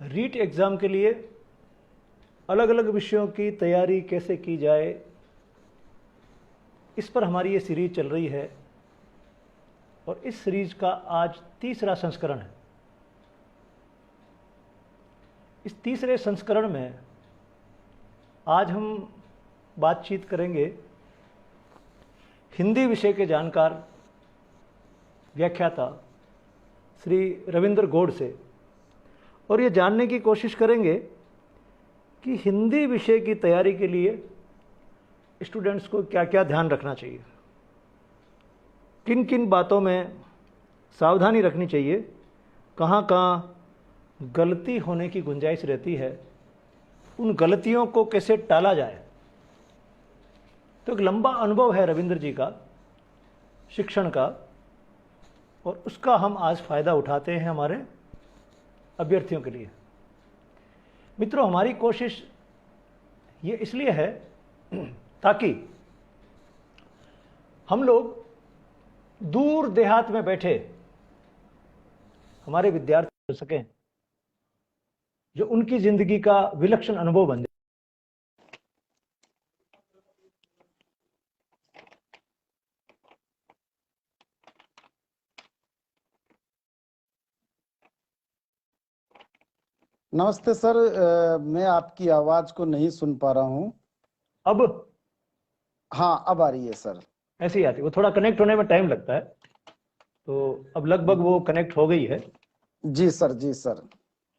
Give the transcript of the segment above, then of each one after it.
REET exam के लिए अलग अलग विषयों की तैयारी कैसे की जाए, इस पर हमारी ये सीरीज चल रही है और इस सीरीज का आज तीसरा संस्करण है। इस तीसरे संस्करण में आज हम बातचीत करेंगे हिंदी विषय के जानकार व्याख्याता श्री रविंद्र गौड़ से, और ये जानने की कोशिश करेंगे कि हिंदी विषय की तैयारी के लिए स्टूडेंट्स को क्या क्या ध्यान रखना चाहिए, किन किन बातों में सावधानी रखनी चाहिए, कहाँ कहाँ गलती होने की गुंजाइश रहती है, उन गलतियों को कैसे टाला जाए। तो एक लंबा अनुभव है रविंद्र जी का शिक्षण का, और उसका हम आज फ़ायदा उठाते हैं हमारे अभ्यर्थियों के लिए। मित्रों, हमारी कोशिश ये इसलिए है ताकि हम लोग दूर देहात में बैठे हमारे विद्यार्थी हो सकें, जो उनकी जिंदगी का विलक्षण अनुभव बन जाए। नमस्ते सर, मैं आपकी आवाज को नहीं सुन पा रहा हूँ। अब हाँ, अब आ रही है सर। ऐसे ही आती है, वो थोड़ा कनेक्ट होने में टाइम लगता है, तो अब लगभग वो कनेक्ट हो गई है। जी सर, जी सर।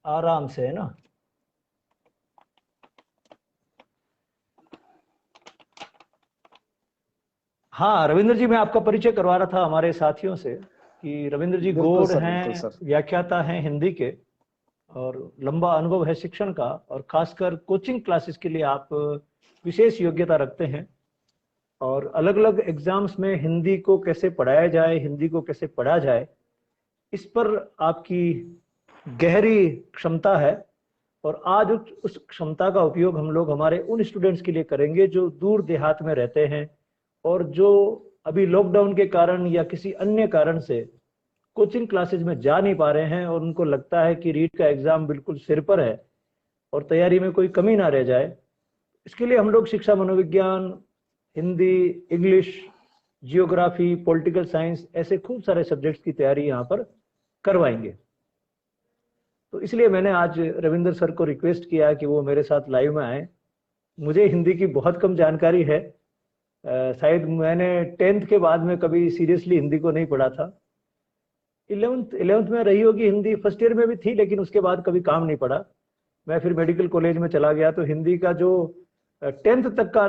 आराम से, है ना। हाँ रविंद्र जी, मैं आपका परिचय करवा रहा था हमारे साथियों से कि रविंद्र जी बिल्कुल गौड़ सर, बिल्कुल हैं, सर। व्याख्याता हैं हिंदी के, और लंबा अनुभव है शिक्षण का, और खासकर कोचिंग क्लासेस के लिए आप विशेष योग्यता रखते हैं। और अलग अलग एग्जाम्स में हिंदी को कैसे पढ़ाया जाए, हिंदी को कैसे पढ़ा जाए, इस पर आपकी गहरी क्षमता है। और आज उस क्षमता का उपयोग हम लोग हमारे उन स्टूडेंट्स के लिए करेंगे जो दूर देहात में रहते हैं और जो अभी लॉकडाउन के कारण या किसी अन्य कारण से कोचिंग क्लासेस में जा नहीं पा रहे हैं, और उनको लगता है कि रीट का एग्जाम बिल्कुल सिर पर है और तैयारी में कोई कमी ना रह जाए। इसके लिए हम लोग शिक्षा मनोविज्ञान, Hindi, English, geography, political science, ऐसे खूब सारे सब्जेक्ट्स की तैयारी यहाँ पर करवाएंगे। तो इसलिए मैंने आज रविंद्र सर को रिक्वेस्ट किया कि वो मेरे साथ लाइव में आए। मुझे हिंदी की बहुत कम जानकारी है, शायद मैंने 10th के बाद में कभी सीरियसली हिंदी को नहीं पढ़ा था। 11th में रही होगी हिंदी, फर्स्ट ईयर में भी थी, लेकिन उसके बाद कभी काम नहीं पड़ा। मैं फिर मेडिकल कॉलेज में चला गया, तो हिंदी का जो 10th तक का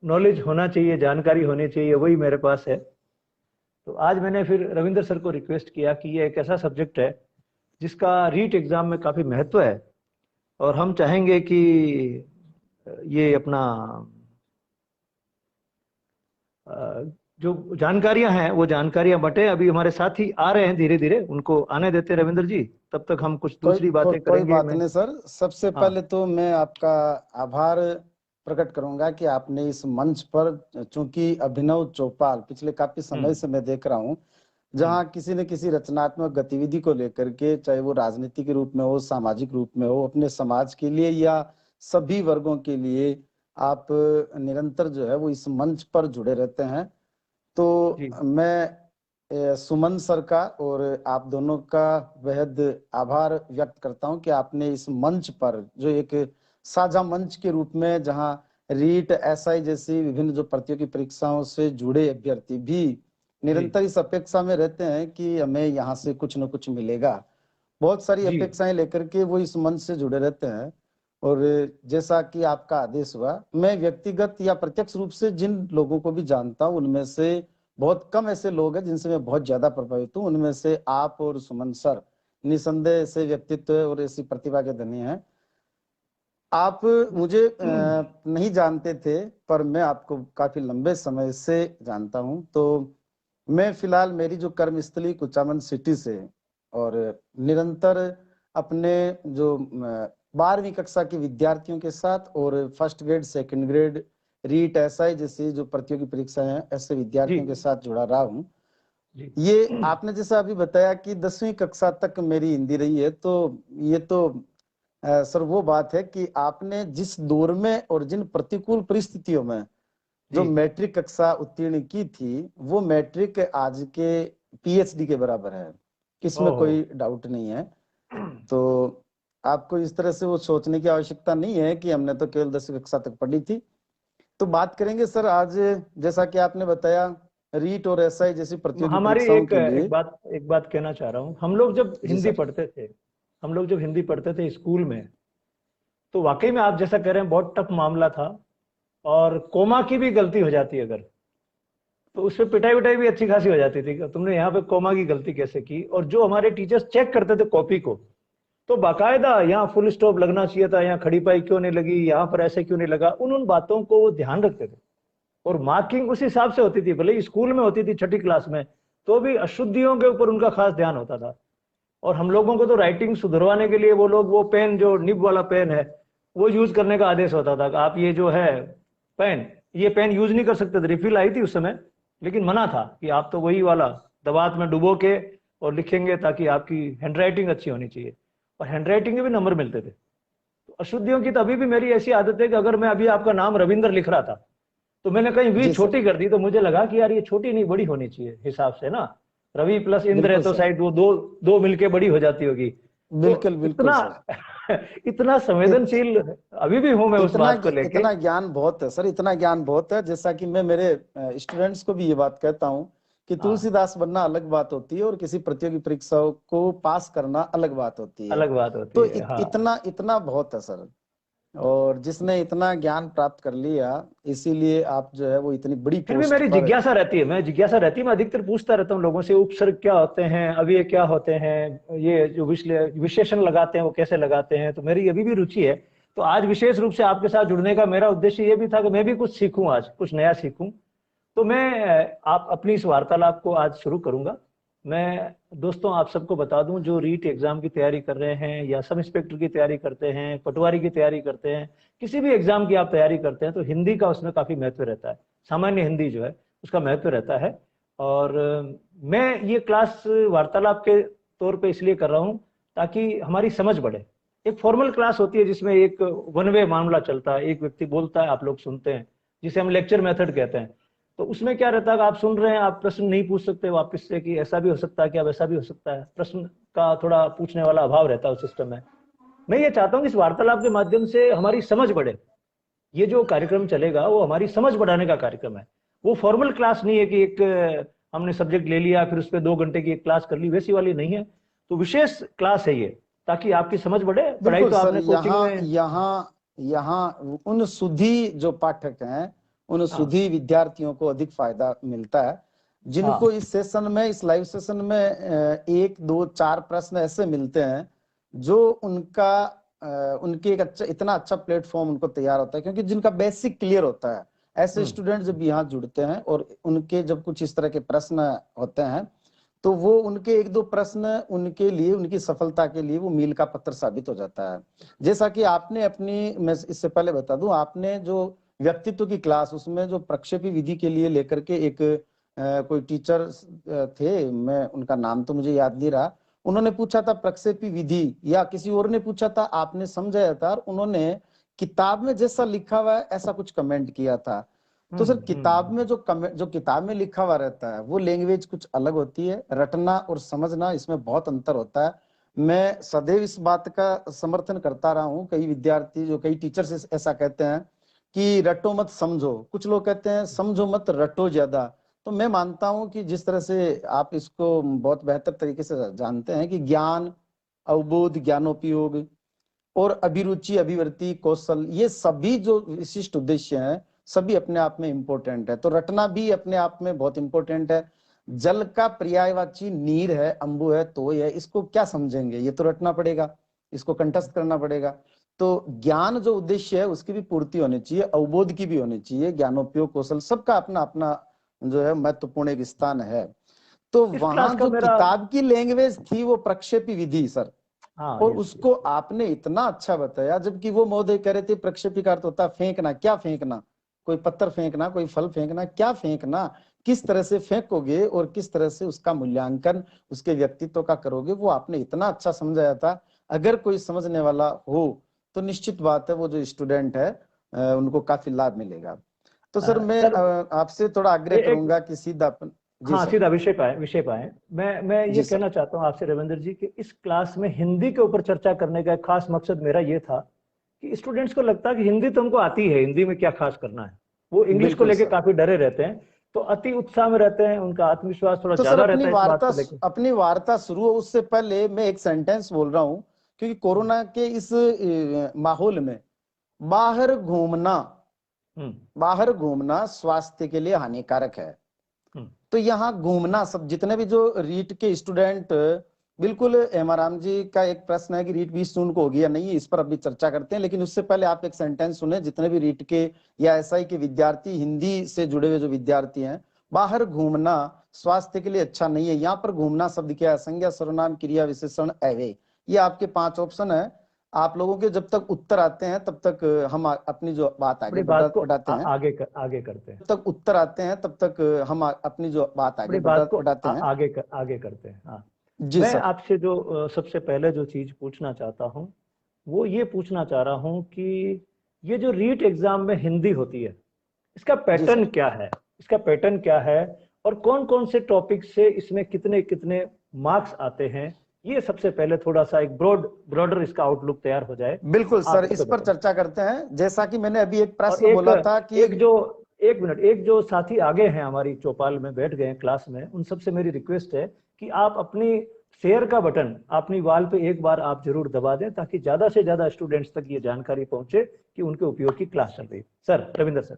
नॉलेज होना चाहिए, जानकारी होनी चाहिए, वही मेरे पास है। तो आज मैंने फिर रविंद्र सर को रिक्वेस्ट किया कि ये एक ऐसा सब्जेक्ट है जिसका रीट एग्जाम में काफ़ी महत्व है, और हम चाहेंगे कि ये अपना जो जानकारियां हैं वो जानकारियां बटे। अभी हमारे साथी आ रहे हैं, धीरे धीरे उनको आने देते रविंद्र जी, तब तक हम कुछ दूसरी बातें कोई करेंगे। बात नहीं सर। सबसे हाँ। पहले तो मैं आपका आभार प्रकट करूंगा कि आपने इस मंच पर, चूंकि अभिनव चौपाल पिछले काफी समय से मैं देख रहा हूँ, जहाँ किसी न किसी रचनात्मक गतिविधि को लेकर के, चाहे वो राजनीति के रूप में हो, सामाजिक रूप में हो, अपने समाज के लिए या सभी वर्गों के लिए, आप निरंतर जो है वो इस मंच पर जुड़े रहते हैं। तो जी। मैं सुमन सर का और आप दोनों का बेहद आभार व्यक्त करता हूं कि आपने इस मंच पर, जो एक साझा मंच के रूप में, जहां रीट, एसआई जैसी विभिन्न जो प्रतियोगी परीक्षाओं से जुड़े अभ्यर्थी भी जी। निरंतर इस अपेक्षा में रहते हैं कि हमें यहाँ से कुछ न कुछ मिलेगा, बहुत सारी जी। अपेक्षाएं लेकर के वो इस मंच से जुड़े रहते हैं। और जैसा कि आपका आदेश हुआ, मैं व्यक्तिगत या प्रत्यक्ष रूप से जिन लोगों को भी जानता हूं, उनमें से बहुत कम ऐसे लोग हैं जिनसे मैं बहुत ज्यादा प्रभावित हूँ। उनमें से आप और सुमन सर निसंदेह ऐसे व्यक्तित्व और ऐसी प्रतिभा के धनी हैं। आप मुझे नहीं जानते थे, पर मैं आपको काफी लंबे समय से जानता हूं। तो मैं फिलहाल, मेरी जो कर्मस्थली कुचामन सिटी से, और निरंतर अपने जो 12वीं कक्षा के विद्यार्थियों के साथ और first grade, second grade, REET, SI जैसी जो प्रतियोगी परीक्षाएं हैं, ऐसे विद्यार्थियों के साथ जुड़ा रहा हूँ। जी। ये आपने जैसा अभी बताया कि 10वीं कक्षा तक मेरी हिंदी रही है, तो ये तो सर वो बात है कि आपने जिस दौर में और जिन प्रतिकूल परिस्थितियों में जो जी। मैट्रिक कक्षा उत्तीर्ण की थी, वो मैट्रिक आज के पीएचडी के बराबर है, इसमें ओहो। कोई डाउट नहीं है। तो आपको इस तरह से वो सोचने की आवश्यकता नहीं है कि हमने तो केवल 10वीं कक्षा तक पढ़ी थी। तो बात करेंगे सर आज, जैसा कि आपने बताया, रीट और एसआई जैसी प्रतियोगी हमारी परीक्षाओं एक के लिए। एक बात कहना चाह रहा हूँ। हम लोग जब जी हिंदी सर। पढ़ते थे, हम लोग जब हिंदी पढ़ते थे स्कूल में, तो वाकई में आप जैसा कह रहे हैं बहुत टफ मामला था। और कोमा की भी गलती हो जाती है अगर, तो उसपे पिटाई विटाई भी अच्छी खासी हो जाती थी कि तुमने यहाँ पे कोमा की गलती कैसे की। और जो हमारे टीचर्स चेक करते थे कॉपी को, तो बाकायदा यहाँ फुल स्टॉप लगना चाहिए था, यहाँ खड़ी पाई क्यों नहीं लगी, यहाँ पर ऐसे क्यों नहीं लगा, उन बातों को वो ध्यान रखते थे। और मार्किंग उस हिसाब से होती थी, भले ही स्कूल में होती थी छठी क्लास में, तो भी अशुद्धियों के ऊपर उनका खास ध्यान होता था। और हम लोगों को तो राइटिंग सुधरवाने के लिए वो लोग वो पेन, जो निब वाला पेन है, वो यूज करने का आदेश होता था कि आप ये जो है पेन, ये पेन यूज नहीं कर सकते थे। रिफिल आई थी उस समय, लेकिन मना था कि आप तो वही वाला दवात में डुबो के और लिखेंगे, ताकि आपकी हैंडराइटिंग अच्छी होनी चाहिए। और हैंडराइटिंग के भी नंबर मिलते थे। तो अशुद्धियों की तो अभी भी मेरी ऐसी आदत है कि अगर मैं अभी आपका नाम रविंद्र लिख रहा था, तो मैंने कहीं वी जी सर। छोटी कर दी, तो मुझे लगा कि यार ये छोटी नहीं बड़ी होनी चाहिए हिसाब से ना। रवि प्लस इंद्र है बिल्कुल तो सर। शायद वो दो दो मिलके बड़ी हो जाती होगी। तो बिल्कुल बिल्कुल इतना सर। इतना इत, संवेदनशील अभी भी हूं मैं उस इतना बात को लेके। इतना ज्ञान बहुत है सर, इतना ज्ञान बहुत है। जैसा कि मैं मेरे स्टूडेंट्स को भी ये बात कहता हूँ कि हाँ, तुलसीदास बनना अलग बात होती है और किसी प्रतियोगी परीक्षाओं को पास करना अलग बात होती है। अलग बात होती तो है। हाँ, इतना इतना बहुत है सर। और जिसने इतना ज्ञान प्राप्त कर लिया, इसीलिए आप जो है वो इतनी बड़ी फिर भी पोस्ट मेरी पर। जिज्ञासा रहती है, मैं जिज्ञासा रहती है, मैं अधिकतर पूछता रहता हूँ लोगों से, उपसर्ग क्या होते हैं, अव्यय क्या होते हैं, ये जो विशेषण लगाते हैं वो कैसे लगाते हैं, तो मेरी अभी भी रुचि है। तो आज विशेष रूप से आपके साथ जुड़ने का मेरा उद्देश्य ये भी था कि मैं भी कुछ सीखूं, आज कुछ नया सीखूं। तो मैं आप अपनी इस वार्तालाप को आज शुरू करूंगा। मैं दोस्तों आप सबको बता दूं, जो रीट एग्जाम की तैयारी कर रहे हैं, या सब इंस्पेक्टर की तैयारी करते हैं, पटवारी की तैयारी करते हैं, किसी भी एग्जाम की आप तैयारी करते हैं, तो हिंदी का उसमें काफी महत्व रहता है। सामान्य हिंदी जो है उसका महत्व रहता है। और मैं ये क्लास वार्तालाप के तौर पे इसलिए कर रहा हूँ ताकि हमारी समझ बढ़े। एक फॉर्मल क्लास होती है जिसमें एक वन वे मामला चलता है, एक व्यक्ति बोलता है, आप लोग सुनते हैं, जिसे हम लेक्चर मेथड कहते हैं। तो उसमें क्या रहता है कि आप सुन रहे हैं, आप प्रश्न नहीं पूछ सकते वापस से कि ऐसा भी हो सकता है क्या, वैसा भी हो सकता है, प्रश्न का थोड़ा पूछने वाला अभाव रहता है उस सिस्टम में। मैं ये चाहता हूँ कि इस वार्तालाप के माध्यम से हमारी समझ बढ़े। ये जो कार्यक्रम चलेगा वो हमारी समझ बढ़ाने का कार्यक्रम है। वो फॉर्मल क्लास नहीं है कि एक हमने सब्जेक्ट ले लिया फिर उस पर 2 घंटे की एक क्लास कर ली, वैसी वाली नहीं है। तो विशेष क्लास है ये, ताकि आपकी समझ बढ़े। पढ़ाई बिल्कुल तो सर। आपने कोचिंग यहाँ में। यहाँ यहाँ उन सुधी जो पाठक हैं, उन हाँ, सुधी विद्यार्थियों को अधिक फायदा मिलता है, जिनको हाँ। इस सेशन में, इस लाइव सेशन में एक दो चार प्रश्न ऐसे मिलते हैं जो उनके एक अच्छा, इतना अच्छा प्लेटफॉर्म उनको तैयार होता है, क्योंकि जिनका बेसिक क्लियर होता है। ऐसे हम्म। स्टूडेंट जब यहाँ जुड़ते हैं और उनके जब कुछ इस तरह के प्रश्न होते हैं, तो वो उनके एक दो प्रश्न उनके लिए, उनकी सफलता के लिए वो मील का पत्थर साबित हो जाता है। जैसा कि आपने अपनी, मैं इससे पहले बता दूं, आपने जो व्यक्तित्व की क्लास, उसमें जो प्रक्षेपी विधि के लिए लेकर के एक कोई टीचर थे, मैं उनका नाम तो मुझे याद नहीं रहा, उन्होंने पूछा था प्रक्षेपी विधि, या किसी और ने पूछा था, आपने समझाया था, और उन्होंने किताब में जैसा लिखा हुआ है ऐसा कुछ कमेंट किया था। तो सर किताब में जो किताब में लिखा हुआ रहता है वो लैंग्वेज कुछ अलग होती है, रटना और समझना इसमें बहुत अंतर होता है। मैं सदैव इस बात का समर्थन करता रहा हूँ। कई विद्यार्थी, जो कई टीचर्स ऐसा कहते हैं कि रटो मत समझो, कुछ लोग कहते हैं समझो मत रटो ज्यादा। तो मैं मानता हूं कि जिस तरह से आप इसको बहुत बेहतर तरीके से जानते हैं कि ज्ञान, अवबोध, ज्ञानोपयोग और अभिरुचि, अभिवृत्ति, कौशल, ये सभी जो विशिष्ट उद्देश्य हैं, सभी अपने आप में इंपॉर्टेंट है। तो रटना भी अपने आप में बहुत इंपॉर्टेंट है। जल का पर्यायवाची नीर है, अंबु है, तोय है, इसको क्या समझेंगे, ये तो रटना पड़ेगा, इसको कंठस्थ करना पड़ेगा। तो ज्ञान जो उद्देश्य है उसकी भी पूर्ति होनी चाहिए, अवबोध की भी होनी चाहिए, ज्ञानोपयोग, कौशल, सबका अपना अपना जो है महत्वपूर्ण एक स्थान है। तो इस क्लास वहां का जो मेरा। किताब की लैंग्वेज थी वो प्रक्षेपी विधि सर, हाँ, और यस, उसको यस। आपने इतना अच्छा बताया। जबकि वो महोदय कह रहे थे प्रक्षेपी का अर्थ होता है फेंकना, क्या फेंकना, कोई पत्थर फेंकना, कोई फल फेंकना, क्या फेंकना, किस तरह से फेंकोगे और किस तरह से उसका मूल्यांकन उसके व्यक्तित्व का करोगे, वो आपने इतना अच्छा समझाया था। अगर कोई समझने वाला हो तो निश्चित बात है वो जो स्टूडेंट है उनको काफी लाभ मिलेगा। तो सर मैं सर आपसे थोड़ा आग्रह करूंगा कि सीधा जी हाँ सर। सीधा विषय पे आए। मैं ये जी सर। कहना चाहता हूँ आपसे रविंद्र जी कि इस क्लास में हिंदी के ऊपर चर्चा करने का एक खास मकसद मेरा ये था कि स्टूडेंट्स को लगता है कि हिंदी तो हमको आती है, हिंदी में क्या खास करना है। वो इंग्लिश को बिल्कुल लेके सर। काफी डरे रहते हैं, तो अति उत्साह में रहते हैं, उनका आत्मविश्वास थोड़ा तो सर ज्यादा रहता है इस बात को लेकर। अपनी वार्ता शुरू हो उससे पहले मैं एक सेंटेंस बोल रहा हूँ, क्योंकि कोरोना के इस माहौल में बाहर घूमना हम्म बाहर घूमना स्वास्थ्य के लिए हानिकारक है। हम्म तो यहाँ घूमना सब जितने भी जो रीट के स्टूडेंट, बिल्कुल हेमाराम जी का एक प्रश्न है कि रीट 20 जून को होगी या नहीं, इस पर अभी चर्चा करते हैं, लेकिन उससे पहले आप एक सेंटेंस सुने। जितने भी रीट के या एसआई के विद्यार्थी, हिंदी से जुड़े हुए जो विद्यार्थी हैं, बाहर घूमना स्वास्थ्य के लिए अच्छा नहीं है। यहाँ पर घूमना शब्द क्या है? संज्ञा, सर्वनाम, क्रिया, विशेषण, अव्यय। ये आपके 5 ऑप्शन है। आप लोगों के जब तक उत्तर आते हैं तब तक हम अपनी जो बात आगे अपनी बात को बढ़ाते हैं। आगे करते हैं। जब तक उत्तर आते हैं तब तक हम अपनी जो बात आगे अपनी बात को बढ़ाते हैं। आगे करते हैं। हाँ, जी मैं सर। आपसे जो सबसे पहले जो चीज पूछना चाहता हूँ वो ये पूछना चाह रहा हूँ कि ये जो रीट एग्जाम में हिंदी होती है, इसका जी पैटर्न सर। क्या है? इसका पैटर्न क्या है और कौन कौन से टॉपिक से इसमें कितने कितने मार्क्स आते हैं? ये सबसे पहले थोड़ा सा एक ब्रॉडर इसका आउटलुक तैयार हो जाए तो बिल्कुल आप सर, इस इस पे पर बताएं। चर्चा करते हैं। जैसा कि मैंने अभी एक और प्रश्न बोला था कि एक जो साथी आगे हैं हमारी चौपाल में बैठ गए हैं क्लास में, उन सबसे मेरी रिक्वेस्ट है कि आप अपनी शेयर का बटन अपनी वाल पे एक बार आप जरूर दबा दें, ताकि ज्यादा से ज्यादा स्टूडेंट्स तक ये जानकारी पहुंचे कि उनके उपयोग की क्लास चल रही है। Sir Ravindra sir.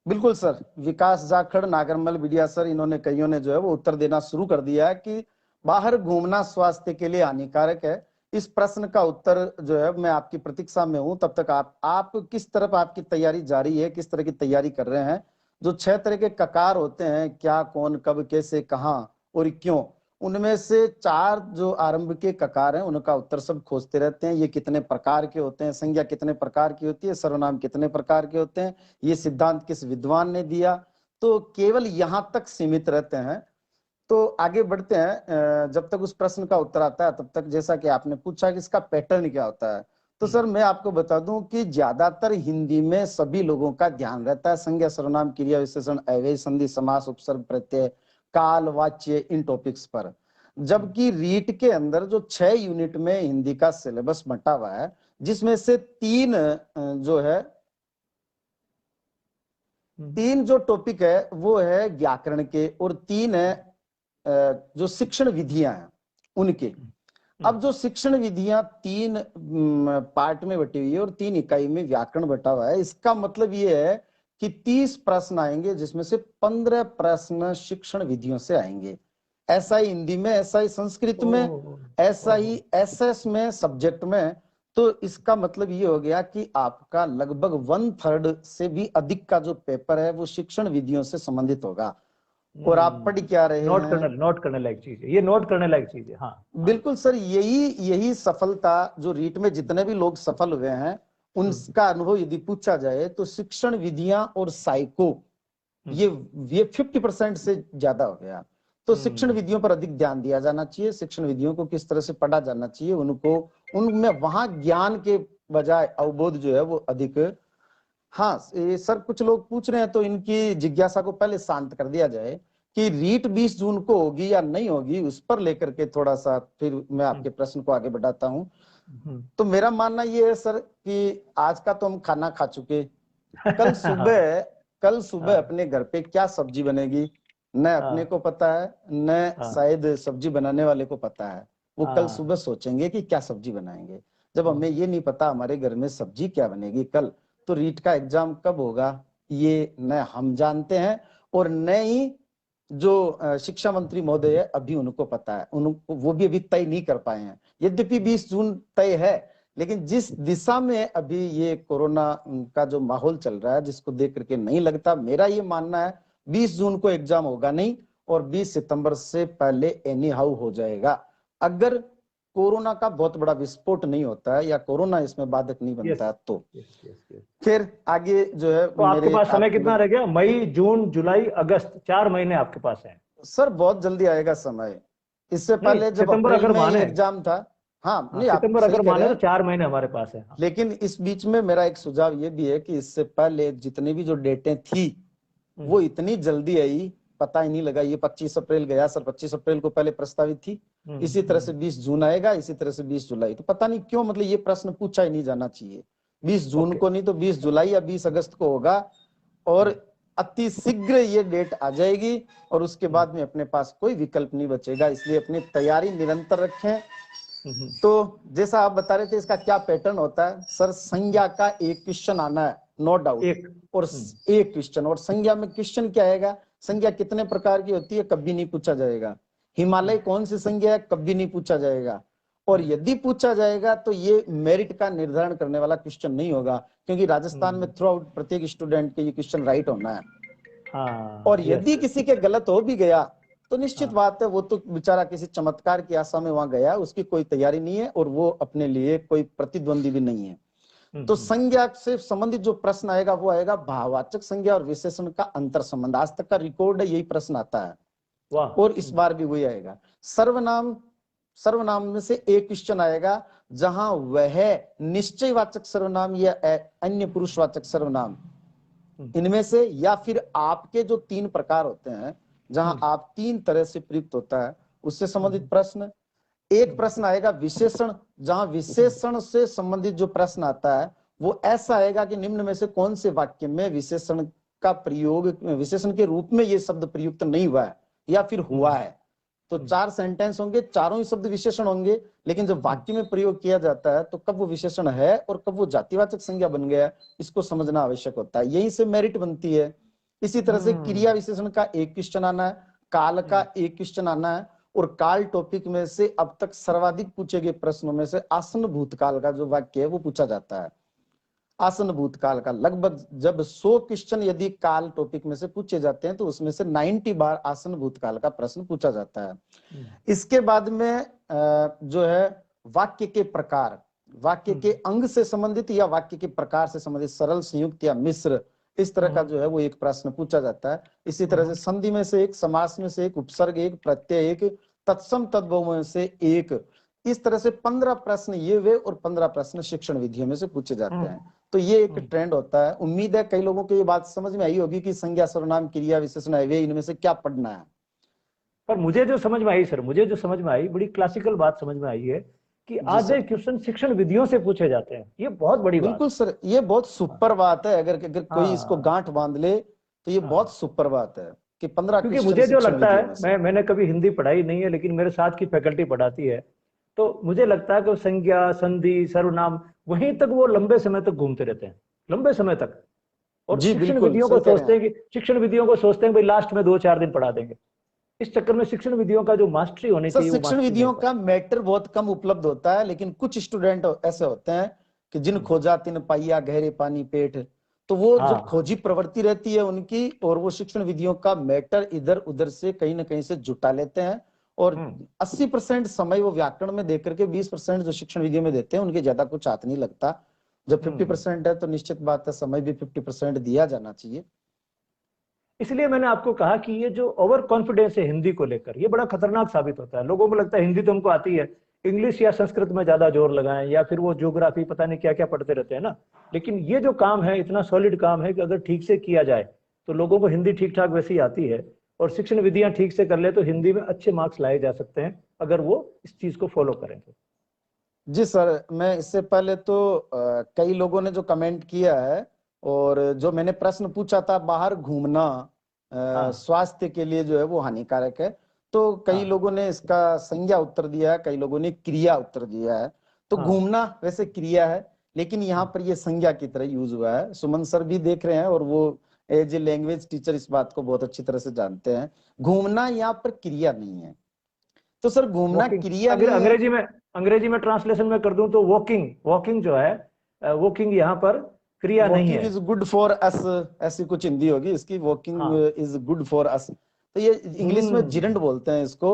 बिल्कुल सर, विकास जाखड़, नागरमल विद्या सर, इन्होंने कईयों ने जो है वो उत्तर देना शुरू कर दिया है कि बाहर घूमना स्वास्थ्य के लिए हानिकारक है। इस प्रश्न का उत्तर जो है मैं आपकी प्रतीक्षा में हूं। तब तक आप किस तरफ आपकी तैयारी जारी है, किस तरह की तैयारी कर रहे हैं? जो 6 तरह के ककार होते हैं, क्या, कौन, कब, कैसे, कहाँ और क्यों, उनमें से 4 जो आरंभ के ककार हैं उनका उत्तर सब खोजते रहते हैं। ये कितने प्रकार के होते हैं? संज्ञा कितने प्रकार की होती है? सर्वनाम कितने प्रकार के होते हैं? ये सिद्धांत किस विद्वान ने दिया? तो केवल यहां तक सीमित रहते हैं। तो आगे बढ़ते हैं। जब तक उस प्रश्न का उत्तर आता है तब तक, जैसा कि आपने पूछा कि इसका पैटर्न क्या होता है, तो सर मैं आपको बता दूं कि ज्यादातर हिंदी में सभी लोगों का ध्यान रहता है संज्ञा, सर्वनाम, क्रिया, विशेषण, अव्यय, संधि, समास, उपसर्ग, प्रत्यय, काल, वाच्य, इन टॉपिक्स पर। जबकि रीट के अंदर जो 6 यूनिट में हिंदी का सिलेबस बंटा हुआ है, जिसमें से 3 जो है 3 जो टॉपिक है वो है व्याकरण के, और 3 है जो शिक्षण विधियां हैं उनके। अब जो शिक्षण विधियां 3 पार्ट में बटी हुई है और 3 इकाई में व्याकरण बटा हुआ है, इसका मतलब ये है कि 30 प्रश्न आएंगे, जिसमें से 15 प्रश्न शिक्षण विधियों से आएंगे। ऐसा ही हिंदी में, ऐसा ही संस्कृत में, ऐसा ही एसएस में, सब्जेक्ट में। तो इसका मतलब ये हो गया कि आपका लगभग 1/3 से भी अधिक का जो पेपर है वो शिक्षण विधियों से संबंधित होगा। और आप पढ़ क्या रहे हैं? नोट करने लायक चीज है ये, नोट करने लायक चीज है। हाँ, बिल्कुल सर, यही सफलता, जो रीट में जितने भी लोग सफल हुए हैं उनका अनुभव यदि पूछा जाए तो शिक्षण विधियां और साइको, ये 50% से ज्यादा हो गया। तो शिक्षण विधियों पर अधिक ध्यान दिया जाना चाहिए। शिक्षण विधियों को किस तरह से पढ़ा जाना चाहिए, उनको उनमें वहां ज्ञान के बजाय अवबोध जो है वो अधिक। हाँ सर, कुछ लोग पूछ रहे हैं तो इनकी जिज्ञासा को पहले शांत कर दिया जाए कि रीट 20 जून को होगी या नहीं होगी, उस पर लेकर के थोड़ा सा फिर मैं आपके प्रश्न को आगे बढ़ाता हूँ। तो मेरा मानना ये है सर कि आज का तो हम खाना खा चुके, कल सुबह अपने घर पे क्या सब्जी बनेगी न अपने को पता है, न शायद सब्जी बनाने वाले को पता है। वो कल सुबह सोचेंगे कि क्या सब्जी बनाएंगे। जब हमें ये नहीं पता हमारे घर में सब्जी क्या बनेगी कल, तो रीट का एग्जाम कब होगा ये न हम जानते हैं और न ही जो शिक्षा मंत्री महोदय है अभी उनको पता है। उनको वो भी अभी तय नहीं कर पाए हैं। यद्यपि 20 जून तय है, लेकिन जिस दिशा में अभी ये कोरोना का जो माहौल चल रहा है, जिसको देख करके नहीं लगता, मेरा ये मानना है 20 जून को एग्जाम होगा नहीं और 20 सितंबर से पहले एनी हाउ हो जाएगा, अगर कोरोना का बहुत बड़ा विस्फोट नहीं होता है या कोरोना इसमें बाधक नहीं बनता है तो। फिर आगे जो है, तो आपके पास समय कितना रह गया? मई, जून, जुलाई, अगस्त, 4 महीने आपके पास हैं। सर बहुत जल्दी आएगा समय। इससे पहले जब सितंबर अप्रैल अगर में ये माने, एग्जाम था, हाँ हाँ, नहीं, आप सितंबर सही अगर कह माने रहे तो हैं। 4 महीने हमारे पास है। हाँ। लेकिन इस बीच में मेरा एक सुझाव ये भी है कि इससे पहले जितनी भी जो डेटें थी वो इतनी जल्दी आई, पता ही नहीं लगा। ये 25 अप्रैल गया सर, 25 अप्रैल को पहले प्रस्तावित थी, इसी तरह से 20 जून आएगा, इसी तरह से 20 जुलाई। तो पता नहीं क्यों, मतलब ये प्रश्न पूछा ही नहीं जाना चाहिए। 20 जून ओके। को नहीं तो 20 जुलाई या 20 अगस्त को होगा, और अति शीघ्र ये डेट आ जाएगी, और उसके बाद में अपने पास कोई विकल्प नहीं बचेगा। इसलिए अपनी तैयारी निरंतर रखें। तो जैसा आप बता रहे थे, इसका क्या पैटर्न होता है सर? संज्ञा का एक क्वेश्चन आना है, नो डाउट, एक। और एक क्वेश्चन। और संज्ञा में क्वेश्चन क्या आएगा? संज्ञा कितने प्रकार की होती है, कभी नहीं पूछा जाएगा। हिमालय कौन सी संज्ञा है, कभी नहीं पूछा जाएगा। और यदि पूछा जाएगा तो ये मेरिट का निर्धारण करने वाला क्वेश्चन नहीं होगा, क्योंकि राजस्थान में थ्रू आउट प्रत्येक स्टूडेंट के ये क्वेश्चन राइट होना है। हाँ, और यस। यदि किसी के गलत हो भी गया तो निश्चित हाँ। बात है, वो तो बेचारा किसी चमत्कार की आशा में वहां गया, उसकी कोई तैयारी नहीं है, और वो अपने लिए कोई प्रतिद्वंदी भी नहीं है। तो संज्ञा से संबंधित जो प्रश्न आएगा वो आएगा भाववाचक संज्ञा और विशेषण का अंतर संबंध। आज तक का रिकॉर्ड है, यही प्रश्न आता है, वाह। और इस बार भी वही आएगा। सर्वनाम, सर्वनाम में से एक क्वेश्चन आएगा जहां वह निश्चयवाचक सर्वनाम या अन्य पुरुषवाचक सर्वनाम, इनमें से, या फिर आपके जो 3 प्रकार होते हैं जहां आप 3 तरह से प्रयुक्त होता है, उससे संबंधित प्रश्न। एक प्रश्न आएगा विशेषण, जहां विशेषण से संबंधित जो प्रश्न आता है वो ऐसा आएगा कि निम्न में से कौन से वाक्य में विशेषण का प्रयोग, विशेषण के रूप में ये शब्द प्रयुक्त नहीं हुआ है या फिर हुआ है। तो 4 सेंटेंस होंगे, चारों ही शब्द विशेषण होंगे, लेकिन जब वाक्य में प्रयोग किया जाता है तो कब वो विशेषण है और कब वो जातिवाचक संज्ञा बन गया, इसको समझना आवश्यक होता है। यहीं से मेरिट बनती है। इसी तरह से क्रिया विशेषण का एक क्वेश्चन आना है, काल का एक क्वेश्चन आना है, और काल टॉपिक में से अब तक सर्वाधिक पूछे गए प्रश्नों में से आसन्न भूतकाल का जो वाक्य है वो पूछा जाता है। आसन्न भूतकाल का लगभग जब 100 क्वेश्चन यदि काल टॉपिक में से पूछे जाते हैं तो उसमें से 90 बार आसन्न भूतकाल का प्रश्न पूछा जाता है। इसके बाद में जो है वाक्य के प्रकार, वाक्य के अंग से संबंधित या वाक्य के प्रकार से संबंधित, सरल, संयुक्त या मिश्र, इस तरह का जो है वो एक प्रश्न पूछा जाता है। इसी तरह से संधि में से एक, समास में से एक, उपसर्ग एक, प्रत्यय एक, तत्सम तद्भव में से एक, इस तरह से 15 प्रश्न ये वे और 15 प्रश्न शिक्षण विधियों में से पूछे जाते हैं। तो ये एक ट्रेंड होता है। उम्मीद है कई लोगों को ये बात समझ में आई होगी कि संज्ञा, सर्वनाम, क्रिया विशेषण, अव्यय, इनमें से क्या पढ़ना है। पर मुझे जो समझ में आई सर, मुझे जो समझ में आई, बड़ी क्लासिकल बात समझ में आई है कि आधे क्वेश्चन शिक्षण विधियों से पूछे जाते हैं। ये बहुत बड़ी बात। बिल्कुल सर, ये बहुत सुपर बात है। अगर कोई इसको गांठ बांध ले तो ये बहुत सुपर बात है कि 15 क्योंकि क्वेश्चन मुझे जो शिक्षण लगता विधियों में से। है, मैंने कभी हिंदी पढ़ाई नहीं है, लेकिन मेरे साथ की फैकल्टी पढ़ाती है, तो मुझे लगता है कि संज्ञा, संधि, सर्वनाम, वहीं तक वो लंबे समय तक घूमते रहते हैं, लंबे समय तक। और जी शिक्षण बिल्कुल विधियों को सही कह रहे सोचते हैं। हैं कि शिक्षण विधियों को सोचते हैं भाई लास्ट में 2-4 दिन पढ़ा देंगे। इस चक्कर में शिक्षण विधियों का जो मास्टरी होनी सर चाहिए वो शिक्षण मास्टरी नहीं विधियों हो का मैटर बहुत कम उपलब्ध होता है, लेकिन कुछ स्टूडेंट ऐसे होते हैं कि जिन खोजा तिन पाइया गहरे पानी पेट, तो वो जो खोजी प्रवृत्ति रहती है उनकी, और वो शिक्षण विधियों का मैटर इधर उधर से कहीं ना कहीं से जुटा लेते हैं, और 80% समय वो व्याकरण में देकर के 20% जो शिक्षण विधियों में देते हैं, उनके ज्यादा कुछ हाथ नहीं लगता। जब 50% है तो निश्चित बात है समय भी 50% दिया जाना चाहिए। इसलिए मैंने आपको कहा कि ये जो ओवर कॉन्फिडेंस है हिंदी को लेकर, ये बड़ा खतरनाक साबित होता है। लोगों को लगता है हिंदी तो हमको आती है, इंग्लिश या संस्कृत में ज्यादा जोर लगाएं, या फिर वो ज्योग्राफी पता नहीं क्या क्या पढ़ते रहते हैं ना। लेकिन ये जो काम है, इतना सॉलिड काम है कि अगर ठीक से किया जाए तो लोगों को हिंदी ठीक ठाक वैसी आती है, और शिक्षण विधियां ठीक से कर ले तो हिंदी में अच्छे मार्क्स लाए जा सकते हैं, अगर वो इस चीज को फॉलो करें तो। जी सर, मैं इससे पहले तो कई लोगों ने जो कमेंट किया है, और जो मैंने प्रश्न पूछा था बाहर घूमना स्वास्थ्य के लिए जो है वो हानिकारक है, तो कई लोगों ने इसका संज्ञा उत्तर दिया है, कई लोगों ने क्रिया उत्तर दिया है। तो घूमना वैसे क्रिया है, लेकिन यहाँ पर ये संज्ञा की तरह यूज हुआ है। सुमन सर भी देख रहे हैं, और वो एज ए लैंग्वेज टीचर इस बात को बहुत अच्छी तरह से जानते हैं। घूमना यहाँ पर क्रिया नहीं है। तो सर घूमना क्रिया अगर नहीं है। अंग्रेजी में ट्रांसलेशन में कर दूं तो वॉकिंग, वॉकिंग जो है, वॉकिंग यहाँ पर क्रिया नहीं वॉकिंग है। इज गुड फॉर अस, ऐसी कुछ हिंदी होगी इसकी, walking is good for us. तो ये इंग्लिश में जिरंड बोलते हैं इसको,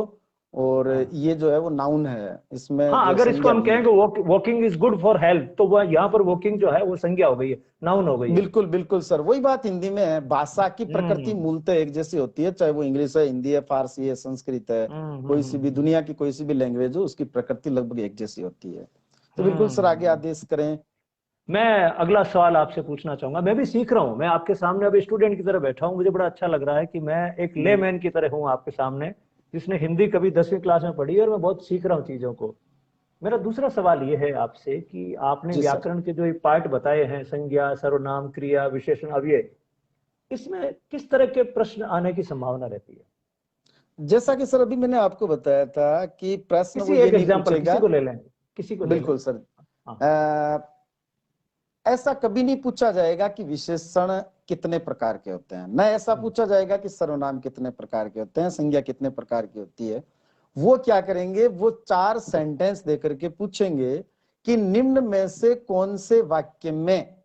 और हाँ ये जो है वो नाउन है, इसमें हाँ, जो अगर इसको संज्ञा हम नहीं है। कहेंगे walking is good for health, तो वह यहाँ पर वॉकिंग जो है वो संज्ञा हो गई है, नाउन हो गई है। बिल्कुल बिल्कुल सर, वही बात हिंदी में है, भाषा की प्रकृति हम्म मूलतः एक जैसी होती है, चाहे वो इंग्लिश है, हिंदी है, फारसी है, संस्कृत है, कोई सी भी हम्म। दुनिया की कोई सी भी लैंग्वेज हो, उसकी प्रकृति लगभग एक जैसी होती है। तो बिल्कुल सर, आगे हम्म। आदेश करें। मैं अगला सवाल आपसे पूछना चाहूंगा। मैं भी सीख रहा हूँ, मैं आपके सामने अभी स्टूडेंट की तरह बैठा हूँ, मुझे बड़ा अच्छा लग रहा है कि मैं एक हम्म, लेमैन की तरह हूँ आपके सामने, जिसने हिंदी कभी 10वीं क्लास में पढ़ी है, और मैं बहुत सीख रहा हूँ चीजों को। मेरा दूसरा सवाल ये है आपसे कि आपने जी सर। व्याकरण के जो ये पार्ट बताए हैं, संज्ञा, सर्वनाम, क्रिया, विशेषण, अव्यय, इसमें किस तरह के प्रश्न आने की संभावना रहती है? जैसा कि सर अभी मैंने आपको बताया था कि प्रश्न वो किसी ये एक नहीं एग्जाम्पल, किसी पूछेगा। को ले लें, किसी को ले लें। बिल्कुल सर। हाँ। ऐसा कभी नहीं पूछा जाएगा कि विशेषण कितने प्रकार के होते हैं, न ऐसा हम्म पूछा जाएगा कि सर्वनाम कितने प्रकार के होते हैं, संज्ञा कितने प्रकार की होती है। वो क्या करेंगे, वो 4 सेंटेंस देकर के पूछेंगे कि निम्न में से कौन से वाक्य में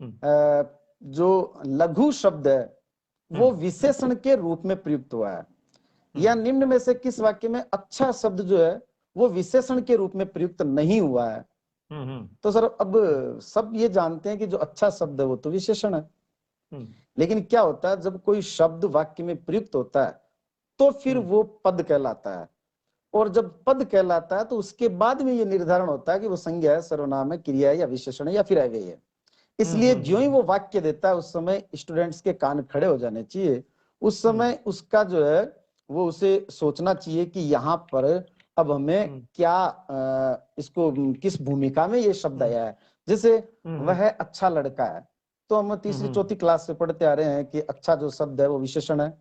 हम्म जो लघु शब्द है वो हम्म विशेषण के रूप में प्रयुक्त हुआ है, या हम्म निम्न में से किस वाक्य में अच्छा शब्द जो है वो विशेषण के रूप में प्रयुक्त नहीं हुआ है। हम्म तो सर अब सब ये जानते हैं कि जो अच्छा शब्द है वो तो विशेषण है, हम्म लेकिन क्या होता है जब कोई शब्द वाक्य में प्रयुक्त होता है तो फिर हम्म वो पद कहलाता है, और जब पद कहलाता है तो उसके बाद में ये निर्धारण होता है कि वो संज्ञा है, सर्वनाम है, क्रिया है, या विशेषण है, या फिर अव्यय है। इसलिए ज्यों ही वो वाक्य देता है उस समय स्टूडेंट्स के कान खड़े हो जाने चाहिए, उस समय उसका जो है वो उसे सोचना चाहिए कि यहाँ पर अब हमें क्या इसको किस भूमिका में ये शब्द आया है। जैसे वह अच्छा लड़का है, तो हम तीसरी चौथी क्लास से पढ़ते आ रहे हैं कि अच्छा जो शब्द है वो विशेषण है,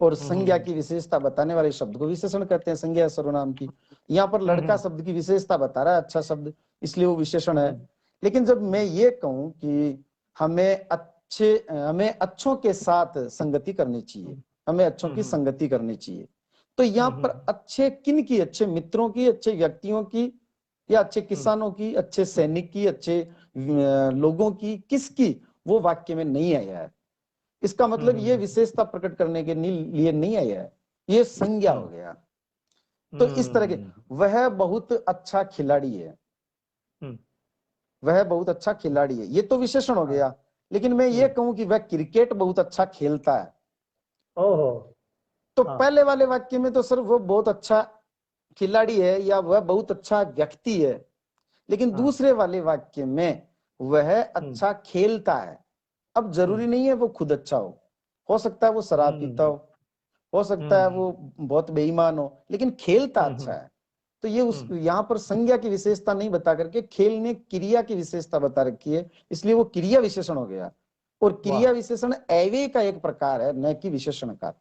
और संज्ञा की विशेषता बताने वाले शब्द को विशेषण कहते हैं, संज्ञा सर्वनाम की। यहाँ पर लड़का शब्द की विशेषता बता रहा है अच्छा शब्द, इसलिए वो विशेषण है। लेकिन जब मैं ये कहूं कि हमें अच्छों के साथ संगति करनी चाहिए, हमें अच्छों की संगति करनी चाहिए, तो यहाँ पर अच्छे किन की, अच्छे मित्रों की, अच्छे व्यक्तियों की, या अच्छे किसानों की, अच्छे सैनिक की, अच्छे लोगों की, किसकी, वो वाक्य में नहीं आया है। इसका मतलब ये विशेषता प्रकट करने के लिए नहीं आया है, ये संज्ञा हो गया। तो इस तरह के वह बहुत अच्छा खिलाड़ी है, वह बहुत अच्छा खिलाड़ी है, ये तो विशेषण हो गया। लेकिन मैं ये कहूं कि वह क्रिकेट बहुत अच्छा खेलता है, ओहो। तो हाँ। पहले वाले वाक्य में तो सर वो बहुत अच्छा खिलाड़ी है या वह बहुत अच्छा व्यक्ति है, लेकिन हाँ। दूसरे वाले वाक्य में वह अच्छा खेलता है। अब जरूरी नहीं है वो खुद अच्छा हो सकता है वो शराब पीता हो सकता है वो बहुत बेईमान हो, लेकिन खेलता अच्छा है। तो ये उस यहाँ पर संज्ञा की विशेषता नहीं बता करके खेलने क्रिया की विशेषता बता रखी है, इसलिए वो क्रिया विशेषण हो गया। और क्रिया विशेषण अव्यय का एक प्रकार है, न कि विशेषण का।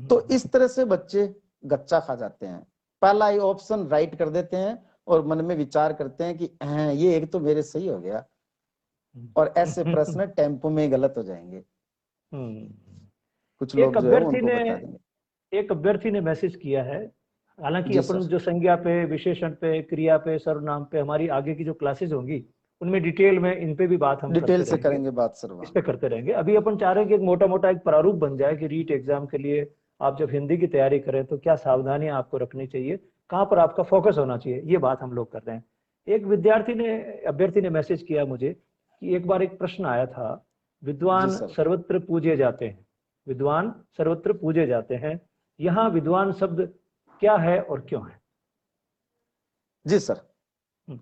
तो इस तरह से बच्चे गच्चा खा जाते हैं, पहला ही ऑप्शन राइट कर देते हैं और मन में विचार करते हैं कि ये एक तो मेरे सही हो गया, और ऐसे प्रश्न टेम्पो में गलत हो जाएंगे। कुछ एक लोग जो है अभ्यर्थी उनको ने बता देंगे। एक अभ्यर्थी ने मैसेज किया है, हालांकि जी अपन सर। जो संज्ञा पे, विशेषण पे, क्रिया पे, सर्वनाम पे हमारी आगे की जो क्लासेस होंगी उनमें डिटेल में इन पे भी बात हम डिटेल करते से रहेंगे, करेंगे बात सर इस वहाँ। पे करते रहेंगे। अभी अपन चाह रहे हैं कि एक मोटा मोटा एक प्रारूप बन जाए कि रीट एग्जाम के लिए आप जब हिंदी की तैयारी करें तो क्या सावधानियां आपको रखनी चाहिए, कहाँ पर आपका फोकस होना चाहिए, ये बात हम लोग कर रहे हैं। एक अभ्यर्थी ने मैसेज किया मुझे कि एक बार एक प्रश्न आया था, जी विद्वान सर। सर्वत्र पूजे जाते हैं, विद्वान सर्वत्र पूजे जाते हैं, यहाँ विद्वान शब्द क्या है और क्यों है? जी सर।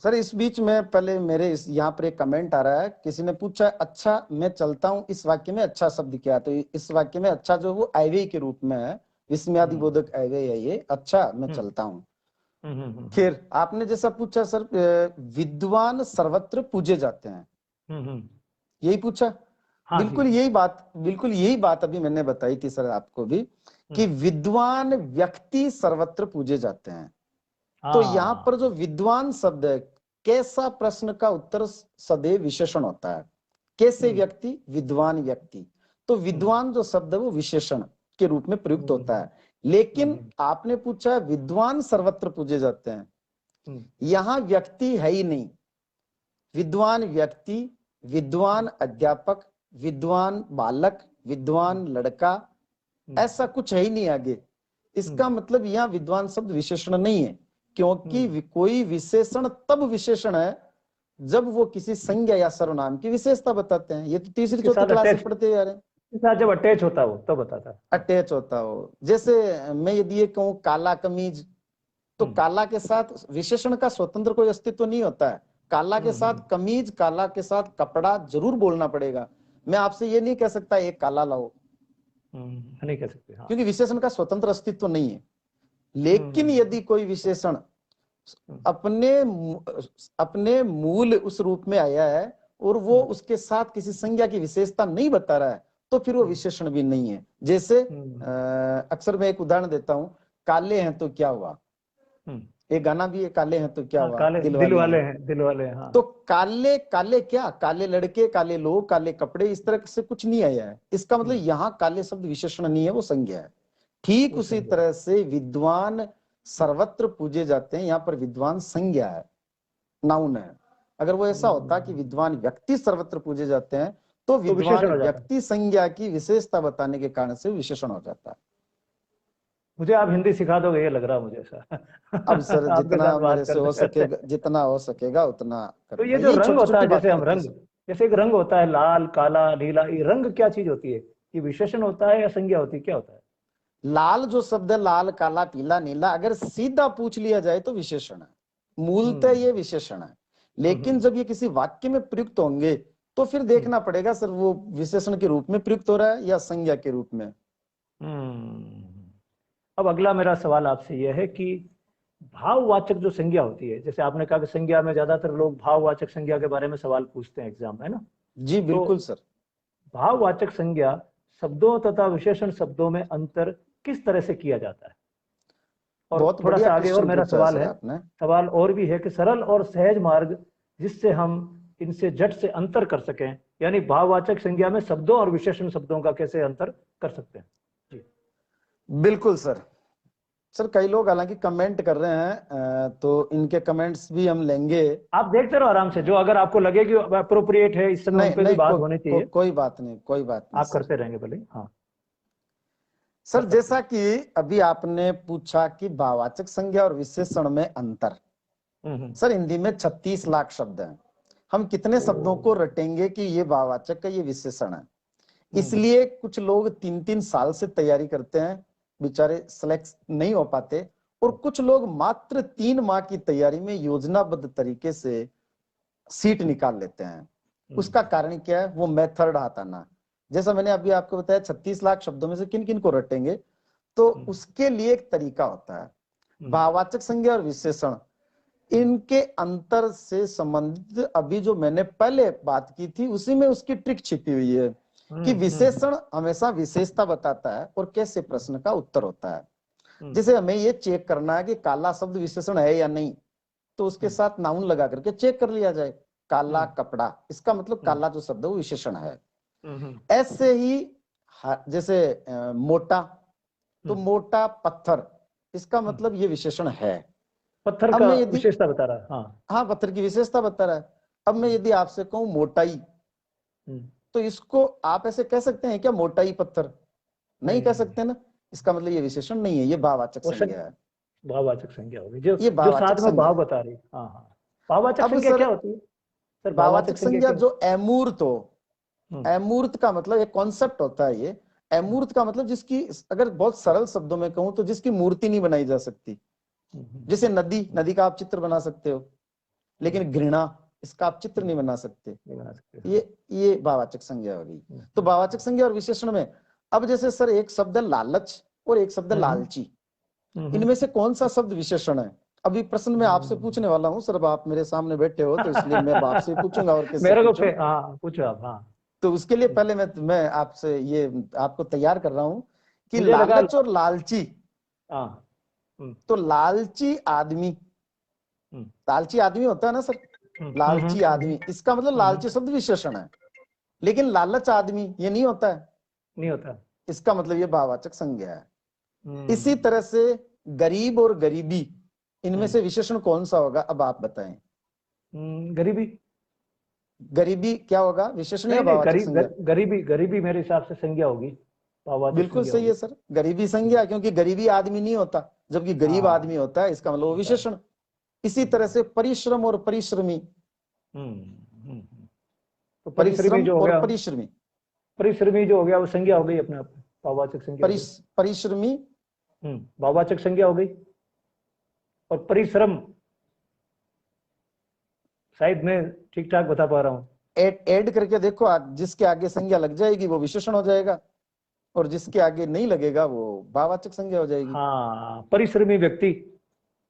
सर इस बीच में पहले मेरे यहाँ पर एक कमेंट आ रहा है, किसी ने पूछा अच्छा मैं चलता हूँ, इस वाक्य में अच्छा शब्द क्या है? तो इस वाक्य में अच्छा जो वो अव्यय के रूप में है, विस्मयादि बोधक अव्यय है ये, अच्छा मैं चलता हूँ। फिर आपने जैसा पूछा सर, विद्वान सर्वत्र पूजे जाते हैं, यही पूछा। हाँ जी। बिल्कुल यही बात अभी मैंने बताई थी सर आपको भी, कि विद्वान व्यक्ति सर्वत्र पूजे जाते हैं। तो यहाँ पर जो विद्वान शब्द है, कैसा प्रश्न का उत्तर सदैव विशेषण होता है। कैसे व्यक्ति, विद्वान व्यक्ति। तो विद्वान जो शब्द है वो विशेषण के रूप में प्रयुक्त होता है। लेकिन आपने पूछा विद्वान सर्वत्र पूजे जाते हैं, यहाँ व्यक्ति है ही नहीं। विद्वान व्यक्ति, विद्वान अध्यापक, विद्वान बालक, विद्वान लड़का, ऐसा कुछ है ही नहीं आगे। इसका मतलब यहाँ विद्वान शब्द विशेषण नहीं है, क्योंकि कोई विशेषण तब विशेषण है जब वो किसी संज्ञा या सर्वनाम की विशेषता बताते हैं। ये तो तीसरी इसके चौथी साथ क्लास से अटैच, पढ़ते जा रहे हैं। इसके साथ जब अटैच होता हो तब बताता है। अटैच होता हो, जैसे मैं यदि ये कहूँ काला कमीज, तो काला के साथ विशेषण का स्वतंत्र कोई अस्तित्व नहीं होता है। काला के साथ कमीज, काला के साथ कपड़ा जरूर बोलना पड़ेगा। मैं आपसे ये नहीं कह सकता एक काला लाओ, नहीं कह सकते, हाँ। क्योंकि विशेषण का स्वतंत्र अस्तित्व नहीं है। लेकिन यदि कोई विशेषण अपने मूल उस रूप में आया है और वो उसके साथ किसी संज्ञा की विशेषता नहीं बता रहा है, तो फिर वो विशेषण भी नहीं है। जैसे अक्सर मैं एक उदाहरण देता हूं, काले हैं तो क्या हुआ, एक गाना भी है, काले हैं तो क्या हुआ, काले दिल वाले हैं, दिल वाले हैं, हाँ। तो काले काले क्या, काले लड़के, काले लोग, काले कपड़े, इस तरह से कुछ नहीं आया है। इसका मतलब यहाँ काले शब्द विशेषण नहीं है, वो संज्ञा है। ठीक उसी तरह से विद्वान सर्वत्र पूजे जाते हैं, यहाँ पर विद्वान संज्ञा है, नाउन है। अगर वो ऐसा होता कि विद्वान व्यक्ति सर्वत्र पूजे जाते हैं तो विद्वान व्यक्ति संज्ञा की विशेषता बताने के कारण से विशेषण हो जाता है। मुझे आप हिंदी सिखा दोगे ये लग रहा है मुझे ऐसा। अब सर जितना मेरे से हो सकेगा, जितना हो सकेगा उतना तो ये जो रंग होता है, जैसे हम रंग, जैसे एक रंग होता है लाल, काला, नीला, ये रंग क्या चीज होती है? ये विशेषण होता है या संज्ञा होती है, क्या होता है? लाल जो शब्द है, लाल, काला, पीला, नीला, अगर सीधा पूछ लिया जाए तो विशेषण है, मूलतः ये विशेषण है। लेकिन जब ये किसी वाक्य में प्रयुक्त होंगे तो फिर देखना पड़ेगा सर वो विशेषण के रूप में प्रयुक्त हो रहा है या संज्ञा के रूप में। अब अगला मेरा सवाल आपसे यह है कि भाववाचक जो संज्ञा होती है, जैसे आपने कहा कि संज्ञा में ज्यादातर लोग भाववाचक संज्ञा के बारे में सवाल पूछते हैं एग्जाम में, है ना? जी बिल्कुल सर। भाववाचक संज्ञा शब्दों तथा विशेषण शब्दों में अंतर किस तरह से किया जाता है? और बहुत थोड़ा सा आगे और मेरा सवाल है, सवाल और भी है कि सरल और सहज मार्ग जिससे हम इनसे झट से अंतर कर सकें, यानी भाववाचक संज्ञा में शब्दों और विशेषण शब्दों का कैसे अंतर कर सकते हैं? जी बिल्कुल सर। सर कई लोग हालांकि कमेंट कर रहे हैं, तो इनके कमेंट्स भी हम लेंगे। आप देखते रहो आराम से, जो अगर आपको लगे कि अप्रोप्रिएट है इस समय उन पे भी बात होनी चाहिए, कोई बात नहीं, कोई बात नहीं, आप करते रहेंगे भले। हाँ सर, जैसा कि अभी आपने पूछा कि भाववाचक संज्ञा और विशेषण में अंतर। सर हिंदी में 36 लाख शब्द हैं, हम कितने शब्दों को रटेंगे कि ये भाववाचक है, ये विशेषण है। इसलिए कुछ लोग 3-3 साल से तैयारी करते हैं, बेचारे सेलेक्ट नहीं हो पाते, और कुछ लोग मात्र 3 माह की तैयारी में योजनाबद्ध तरीके से सीट निकाल लेते हैं। उसका कारण क्या है? वो मेथड हटाना। जैसा मैंने अभी आपको बताया 36 लाख शब्दों में से किन किन को रटेंगे, तो उसके लिए एक तरीका होता है। भाववाचक संज्ञा और विशेषण, इनके अंतर से संबंधित अभी जो मैंने पहले बात की थी उसी में उसकी ट्रिक छिपी हुई है कि विशेषण हमेशा विशेषता बताता है और कैसे प्रश्न का उत्तर होता है। जैसे हमें ये चेक करना है कि काला शब्द विशेषण है या नहीं, तो उसके साथ नाउन लगा करके चेक कर लिया जाए। काला कपड़ा, इसका मतलब काला जो शब्द है वो विशेषण है। ऐसे ही जैसे मोटा, तो मोटा पत्थर, इसका मतलब ये विशेषण है, पत्थर का विशेषता बता रहा है। हाँ पत्थर की विशेषता बता रहा है। अब मैं यदि आपसे कहूं मोटाई, तो इसको आप ऐसे कह सकते हैं क्या, मोटाई पत्थर? नहीं कह सकते ना, इसका मतलब ये विशेषण नहीं है, ये भाववाचक संज्ञा है। भाववाचक संज्ञा होगी जो साथ में भाव बता रही है। भाववाचक संज्ञा क्या होती है सर? भाववाचक संज्ञा जो अमूर्त हो, अमूर्त का मतलब एक कॉन्सेप्ट होता है। ये अमूर्त का मतलब जिसकी, अगर बहुत सरल शब्दों में कहूं तो जिसकी मूर्ति नहीं बनाई जा सकती। जैसे नदी, नदी का आप चित्र बना सकते हो, लेकिन घृणा, इसका आप चित्र नहीं बना सकते। ये भाववाचक संज्ञा होगी। तो भाववाचक संज्ञा और विशेषण में, अब जैसे सर एक शब्द है लालच और एक शब्द है लालची, इनमें से कौन सा शब्द विशेषण है? अभी प्रश्न मैं आपसे पूछने वाला हूँ सर, अब आप मेरे सामने बैठे हो तो इसलिए मैं आपसे पूछूंगा और किससे पूछो आप। तो उसके लिए पहले मैं आपसे ये आपको तैयार कर रहा हूँ कि लालच और लालची, तो लालची आदमी, लालची आदमी होता है ना सर, लालची आदमी, इसका मतलब लालची शब्द विशेषण है। लेकिन लालच आदमी ये नहीं होता है, नहीं होता, इसका मतलब ये भाववाचक संज्ञा है। इसी तरह से गरीब और गरीबी, इनमें से विशेषण कौन सा होगा? अब आप बताएं। गरीबी, गरीबी क्या होगा, विशेषण या भाववाचक संज्ञा? गरीबी मेरे हिसाब से संज्ञा होगी। भाववाचक बिल्कुल संज्ञा सही होगी। है सर, गरीबी संज्ञा, क्योंकि गरीबी आदमी नहीं होता, जबकि गरीब हाँ, आदमी होता है, इसका मतलब वो होता है। विशेषण। इसी तरह से परिश्रम और परिश्रमी, तो परिश्रमी परिश्रम जो हो और गया, परिश्रमी, परिश्रमी जो हो गया वो संज्ञा हो गई अपने आप में, भाववाचक संज्ञा हो गई। परिश्रमी, भाववाचक संज्ञा हो गई। और परिश्रम, शायद मैं ठीक ठाक बता पा रहा हूँ। ऐड करके देखो, जिसके आगे संज्ञा लग जाएगी वो विशेषण हो जाएगा, और जिसके आगे नहीं लगेगा वो भाववाचक संज्ञा हो जाएगी। हाँ, परिश्रमी व्यक्ति।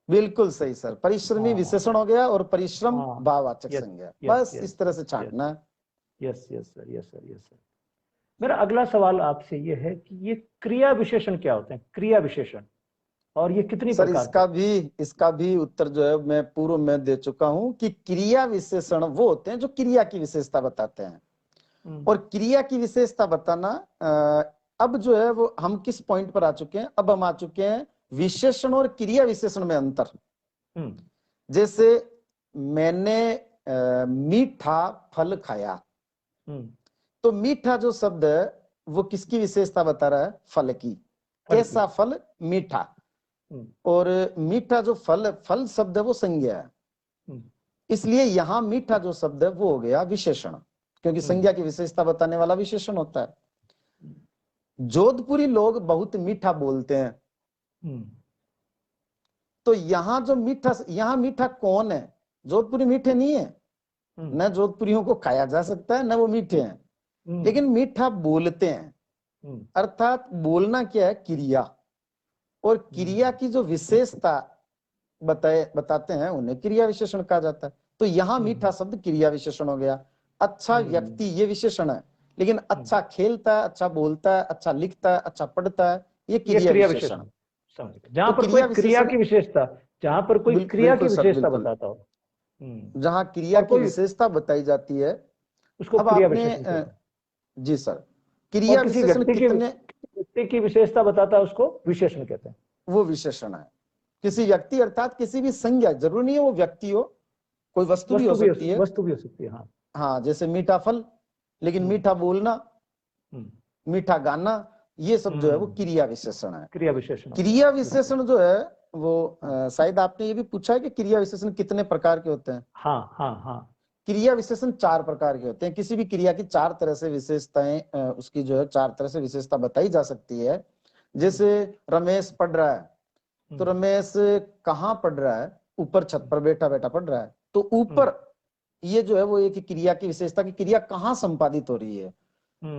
बिल्कुल सही सर, परिश्रमी हाँ, विशेषण हो गया और परिश्रम हाँ, भाववाचक यस, संज्ञा, यस, बस यस, इस तरह से यस, छांटना है। Yes, yes sir, yes sir, yes sir. मेरा अगला सवाल आपसे ये है कि ये क्रिया विशेषण क्या होते हैं, क्रिया विशेषण, और ये कितनी सर प्रकार के होते इसका भी उत्तर जो है मैं पूर्व में दे चुका हूं कि क्रिया विशेषण वो होते हैं जो क्रिया की विशेषता बताते हैं। हैं? और क्रिया की विशेषता बताना, अब जो है वो हम किस पॉइंट पर आ चुके हैं, अब हम आ चुके हैं विशेषण और क्रिया विशेषण में अंतर। जैसे मैंने मीठा फल खाया, तो मीठा जो शब्द है वो किसकी विशेषता बता रहा है, फल की। कैसा फल, मीठा। और मीठा जो फल शब्द है वो संज्ञा है, इसलिए यहां मीठा जो शब्द है वो हो गया विशेषण, क्योंकि संज्ञा की विशेषता बताने वाला विशेषण होता है। जोधपुरी लोग बहुत मीठा बोलते हैं, तो यहां जो मीठा, यहां मीठा कौन है, जोधपुरी मीठे नहीं है, न जोधपुरियों को खाया जा सकता है न वो मीठे हैं, लेकिन मीठा बोलते हैं। अर्थात बोलना क्या है, क्रिया, और क्रिया की जो विशेषता बताते हैं उन्हें क्रिया विशेषण कहा जाता है। तो यहाँ मीठा शब्द क्रिया विशेषण हो गया। अच्छा व्यक्ति ये विशेषण है, लेकिन अच्छा खेलता है, अच्छा बोलता है, अच्छा लिखता है, अच्छा पढ़ता है, ये क्रिया विशेषण। जहां तो पर कोई क्रिया की विशेषता, जहां पर कोई क्रिया की बिल्कुल सर, विशेषता बिल्कुल, बताता हो, जहां क्रिया और की कोई विशेषता बताई जाती है। उसको अब क्रिया आपने विशेषण कहते हैं। जी सर, और क्रिया किसी विशेषण कितने, व्यक्ति की विशेषता बताता है उसको विशेषण कहते हैं। वो विशेषण है। किसी व्यक्ति अर्थात किसी भी संज्ञा, जरूरी नहीं है वो व्यक्ति हो, कोई वस्तु भी हो सकती है। वस्तु भी हो सकती है, हाँ। हाँ, जैसे मीठा फल, लेकिन मीठा बोलना, मीठा गाना, ये सब जो है वो क्रिया विशेषण है। क्रिया विशेषण। क्रिया विशेषण जो है वो शायद आपने ये भी पूछा है कि क्रिया विशेषण कितने प्रकार के होते हैं। हाँ, हाँ, हाँ। क्रिया विशेषण 4 प्रकार के होते हैं। किसी भी क्रिया की 4 तरह से विशेषताएं, उसकी जो है 4 तरह से विशेषता बताई जा सकती है। जैसे रमेश पढ़ रहा है, तो रमेश कहाँ पढ़ रहा है, ऊपर छत पर बैठा बैठा पढ़ रहा है। तो ऊपर ये जो है वो एक क्रिया की विशेषता की, क्रिया कहाँ संपादित हो रही है।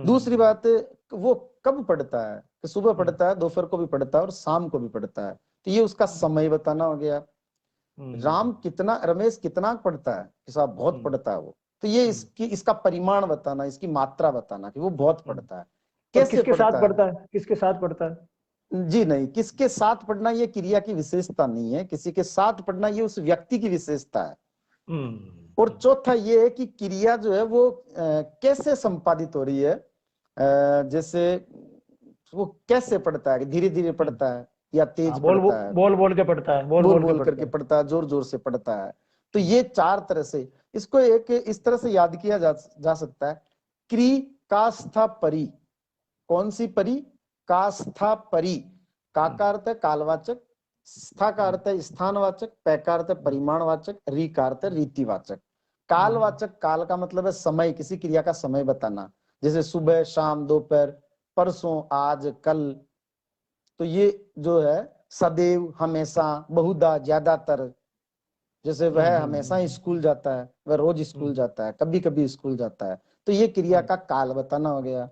दूसरी बात, वो कब पढ़ता है, कि सुबह पढ़ता है, दोपहर को भी पढ़ता है और शाम को भी पढ़ता है, तो ये उसका समय बताना हो गया। रमेश कितना पढ़ता है, कि साहब बहुत पढ़ता है वो, तो ये इसका परिमाण बताना, इसकी मात्रा बताना कि वो बहुत पढ़ता है। कैसे किसके साथ पढ़ता पढ़ता है, किसके साथ पढ़ता है? जी नहीं, किसके साथ पढ़ना ये क्रिया की विशेषता नहीं है, किसी के साथ पढ़ना ये उस व्यक्ति की विशेषता है। और चौथा ये है कि क्रिया जो है वो कैसे संपादित हो रही है, जैसे वो कैसे पढ़ता है, धीरे धीरे पढ़ता है या तेज पढ़ता है, बोल के पढ़ता है, बोल करके पढ़ता है, जोर जोर से पढ़ता है। तो ये 4 तरह से, इसको एक इस तरह से याद किया जा सकता है। क्री कास्था परी, कौन सी परी, कास्था परी। का अर्थ है कालवाचक, स्था का अर्थ है स्थानवाचक, पै का अर्थ है परिमाणवाचक, री का अर्थ है रीतिवाचक। कालवाचक, काल का मतलब है समय, किसी क्रिया का समय बताना, जैसे सुबह, शाम, दोपहर, परसों, आज, कल। तो ये जो है सदैव, हमेशा, बहुधा, ज्यादातर, जैसे वह हमेशा स्कूल जाता है, वह रोज स्कूल जाता है, कभी कभी स्कूल जाता है, तो ये क्रिया का काल बताना हो गया।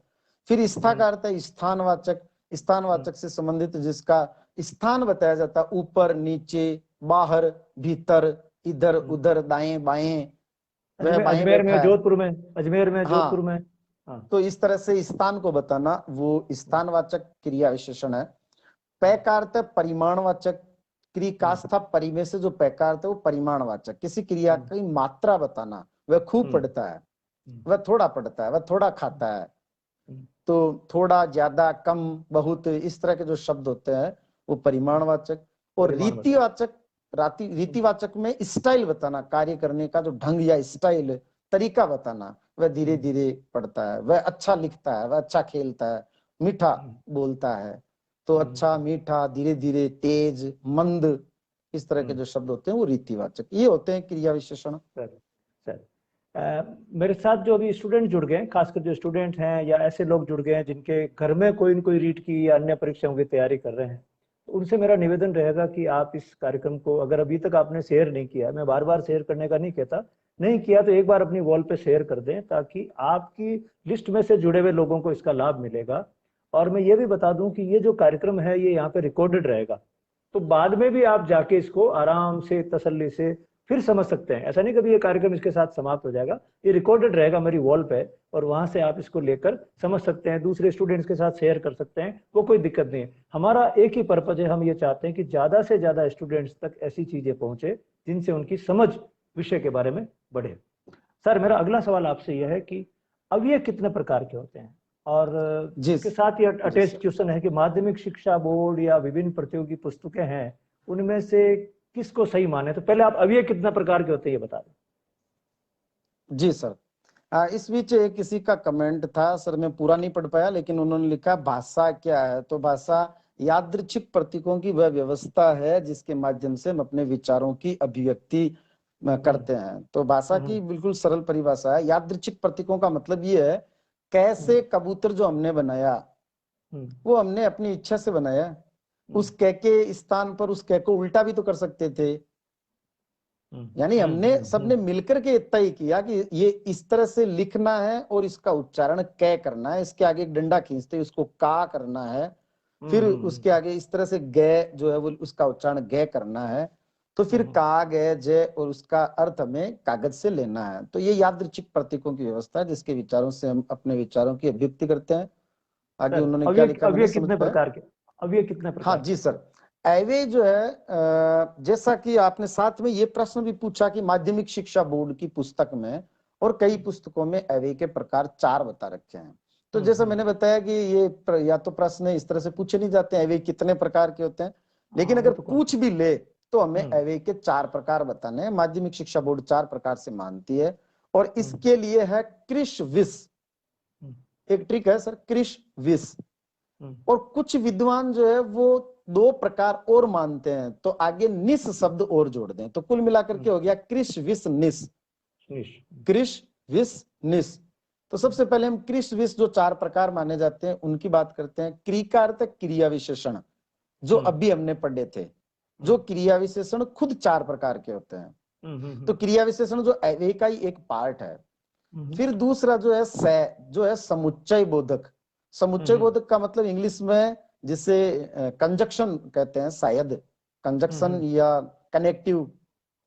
फिर स्था का अर्थ है स्थानवाचक, स्थानवाचक से संबंधित जिसका स्थान बताया जाता है, ऊपर, नीचे, बाहर, भीतर, इधर उधर, दाएं बाएं, वह बाएं अजमेर में, बैठा है, जोधपुर में, अजमेर में, जोधपुर हाँ। में, हाँ। तो इस तरह से स्थान को बताना वो स्थानवाचक क्रिया विशेषण है। पै का अर्थ है परिमाणवाचक, क्रिया कास्था परि में से जो पै का अर्थ है वो परिमाणवाचक, किसी क्रिया की मात्रा बताना, वह खूब पढ़ता है, वह थोड़ा पढ़ता है, वह थोड़ा खाता है। तो थोड़ा, ज्यादा, कम, बहुत, इस तरह के जो शब्द होते हैं वो परिमाणवाचक। और रीतिवाचक, रीतिवाचक में स्टाइल बताना, कार्य करने का जो ढंग या स्टाइल, तरीका बताना, वह धीरे धीरे पढ़ता है, वह अच्छा लिखता है, वह अच्छा खेलता है, मीठा बोलता है, तो अच्छा, मीठा, धीरे धीरे, तेज, मंद, इस तरह के जो शब्द होते हैं वो रीतिवाचक, ये होते हैं क्रिया विशेषण। सर मेरे साथ जो अभी स्टूडेंट जुड़ गए हैं, खासकर जो स्टूडेंट हैं या ऐसे लोग जुड़ गए हैं जिनके घर में कोई न कोई रीट की या अन्य परीक्षाओं की तैयारी कर रहे हैं, तो उनसे मेरा निवेदन रहेगा कि आप इस कार्यक्रम को, अगर अभी तक आपने शेयर नहीं किया, मैं बार बार शेयर करने का नहीं कहता, नहीं किया तो एक बार अपनी वॉल पे शेयर कर दें, ताकि आपकी लिस्ट में से जुड़े हुए लोगों को इसका लाभ मिलेगा। और मैं ये भी बता दूं कि ये जो कार्यक्रम है ये यहाँ पे रिकॉर्डेड रहेगा, तो बाद में भी आप जाके इसको आराम से तसल्ली से फिर समझ सकते हैं। ऐसा नहीं कभी ये कार्यक्रम इसके साथ समाप्त हो जाएगा, ये रिकॉर्डेड रहेगा मेरी वॉल पे, और वहां से आप इसको लेकर समझ सकते हैं, दूसरे स्टूडेंट्स के साथ शेयर कर सकते हैं, वो कोई दिक्कत नहीं है। हमारा एक ही पर्पज है, हम ये चाहते हैं कि ज्यादा से ज्यादा स्टूडेंट्स तक ऐसी चीजें पहुंचे जिनसे उनकी समझ विषय के बारे में बढ़े। सर मेरा अगला सवाल आपसे यह है कि अवयव कितने प्रकार के होते हैं, और इसके साथ ही अटैच क्वेश्चन है कि माध्यमिक शिक्षा बोर्ड या विभिन्न प्रतियोगी पुस्तकें हैं, उनमें से किसको सही माने? तो पहले आप अवयव कितने प्रकार के होते हैं ये बता दें। जी सर, इस बीच किसी का कमेंट था सर, मैं पूरा नहीं पढ़ पाया, लेकिन उन्होंने लिखा भाषा क्या है? तो भाषा यादृच्छिक प्रतीकों की वह व्यवस्था है जिसके माध्यम से हम अपने विचारों की अभिव्यक्ति करते हैं। तो भाषा की बिल्कुल सरल परिभाषा है, यादृच्छिक प्रतीकों का मतलब ये है, कैसे कबूतर जो हमने बनाया वो हमने अपनी इच्छा से बनाया, उस कै के स्थान पर उस कै को उल्टा भी तो कर सकते थे, यानी हमने सबने मिलकर के इतना ही किया कि ये इस तरह से लिखना है और इसका उच्चारण कै करना है, इसके आगे एक डंडा खींचते उसको का करना है, फिर उसके आगे इस तरह से गे जो है वो उसका उच्चारण गे करना है, तो फिर का गे जय और उसका अर्थ हमें कागज से लेना है। तो ये यादृच्छिक प्रतीकों की व्यवस्था है जिसके विचारों से हम अपने विचारों की अभिव्यक्ति करते हैं। आगे उन्होंने क्या लिखा, अवयव कितने प्रकार के? अवयव कितने प्रकार? हाँ जी सर, अवयव जो है जैसा कि आपने साथ में ये प्रश्न भी पूछा कि माध्यमिक शिक्षा बोर्ड की पुस्तक में और कई पुस्तकों में अवयव के प्रकार 4 बता रखे हैं। तो जैसा मैंने बताया कि ये या तो प्रश्न इस तरह से पूछे नहीं जाते हैं अवयव कितने प्रकार के होते हैं, लेकिन अगर पूछ भी ले तो हमें अवयव के 4 प्रकार बताने हैं। माध्यमिक शिक्षा बोर्ड 4 प्रकार से मानती है, और इसके लिए है कृश विश, एक ट्रिक है सर, कृश विश। और कुछ विद्वान जो है वो 2 प्रकार और मानते हैं, तो आगे निस शब्द और जोड़ दें, तो कुल मिलाकर के हो गया कृश विश निस, कृश विश निस। तो सबसे पहले हम कृश विश जो 4 प्रकार माने जाते हैं उनकी बात करते हैं। क्री का अर्थ क्रिया विशेषण, जो अभी हमने पढ़े थे, जो क्रिया विशेषण खुद 4 प्रकार के होते हैं। तो क्रिया विशेषण जो अवयव का ही एक पार्ट है। फिर दूसरा जो है जो है समुच्चय बोधक। समुच्चय बोधक का मतलब इंग्लिश में जिसे कंजक्शन कहते हैं, शायद कंजक्शन या कनेक्टिव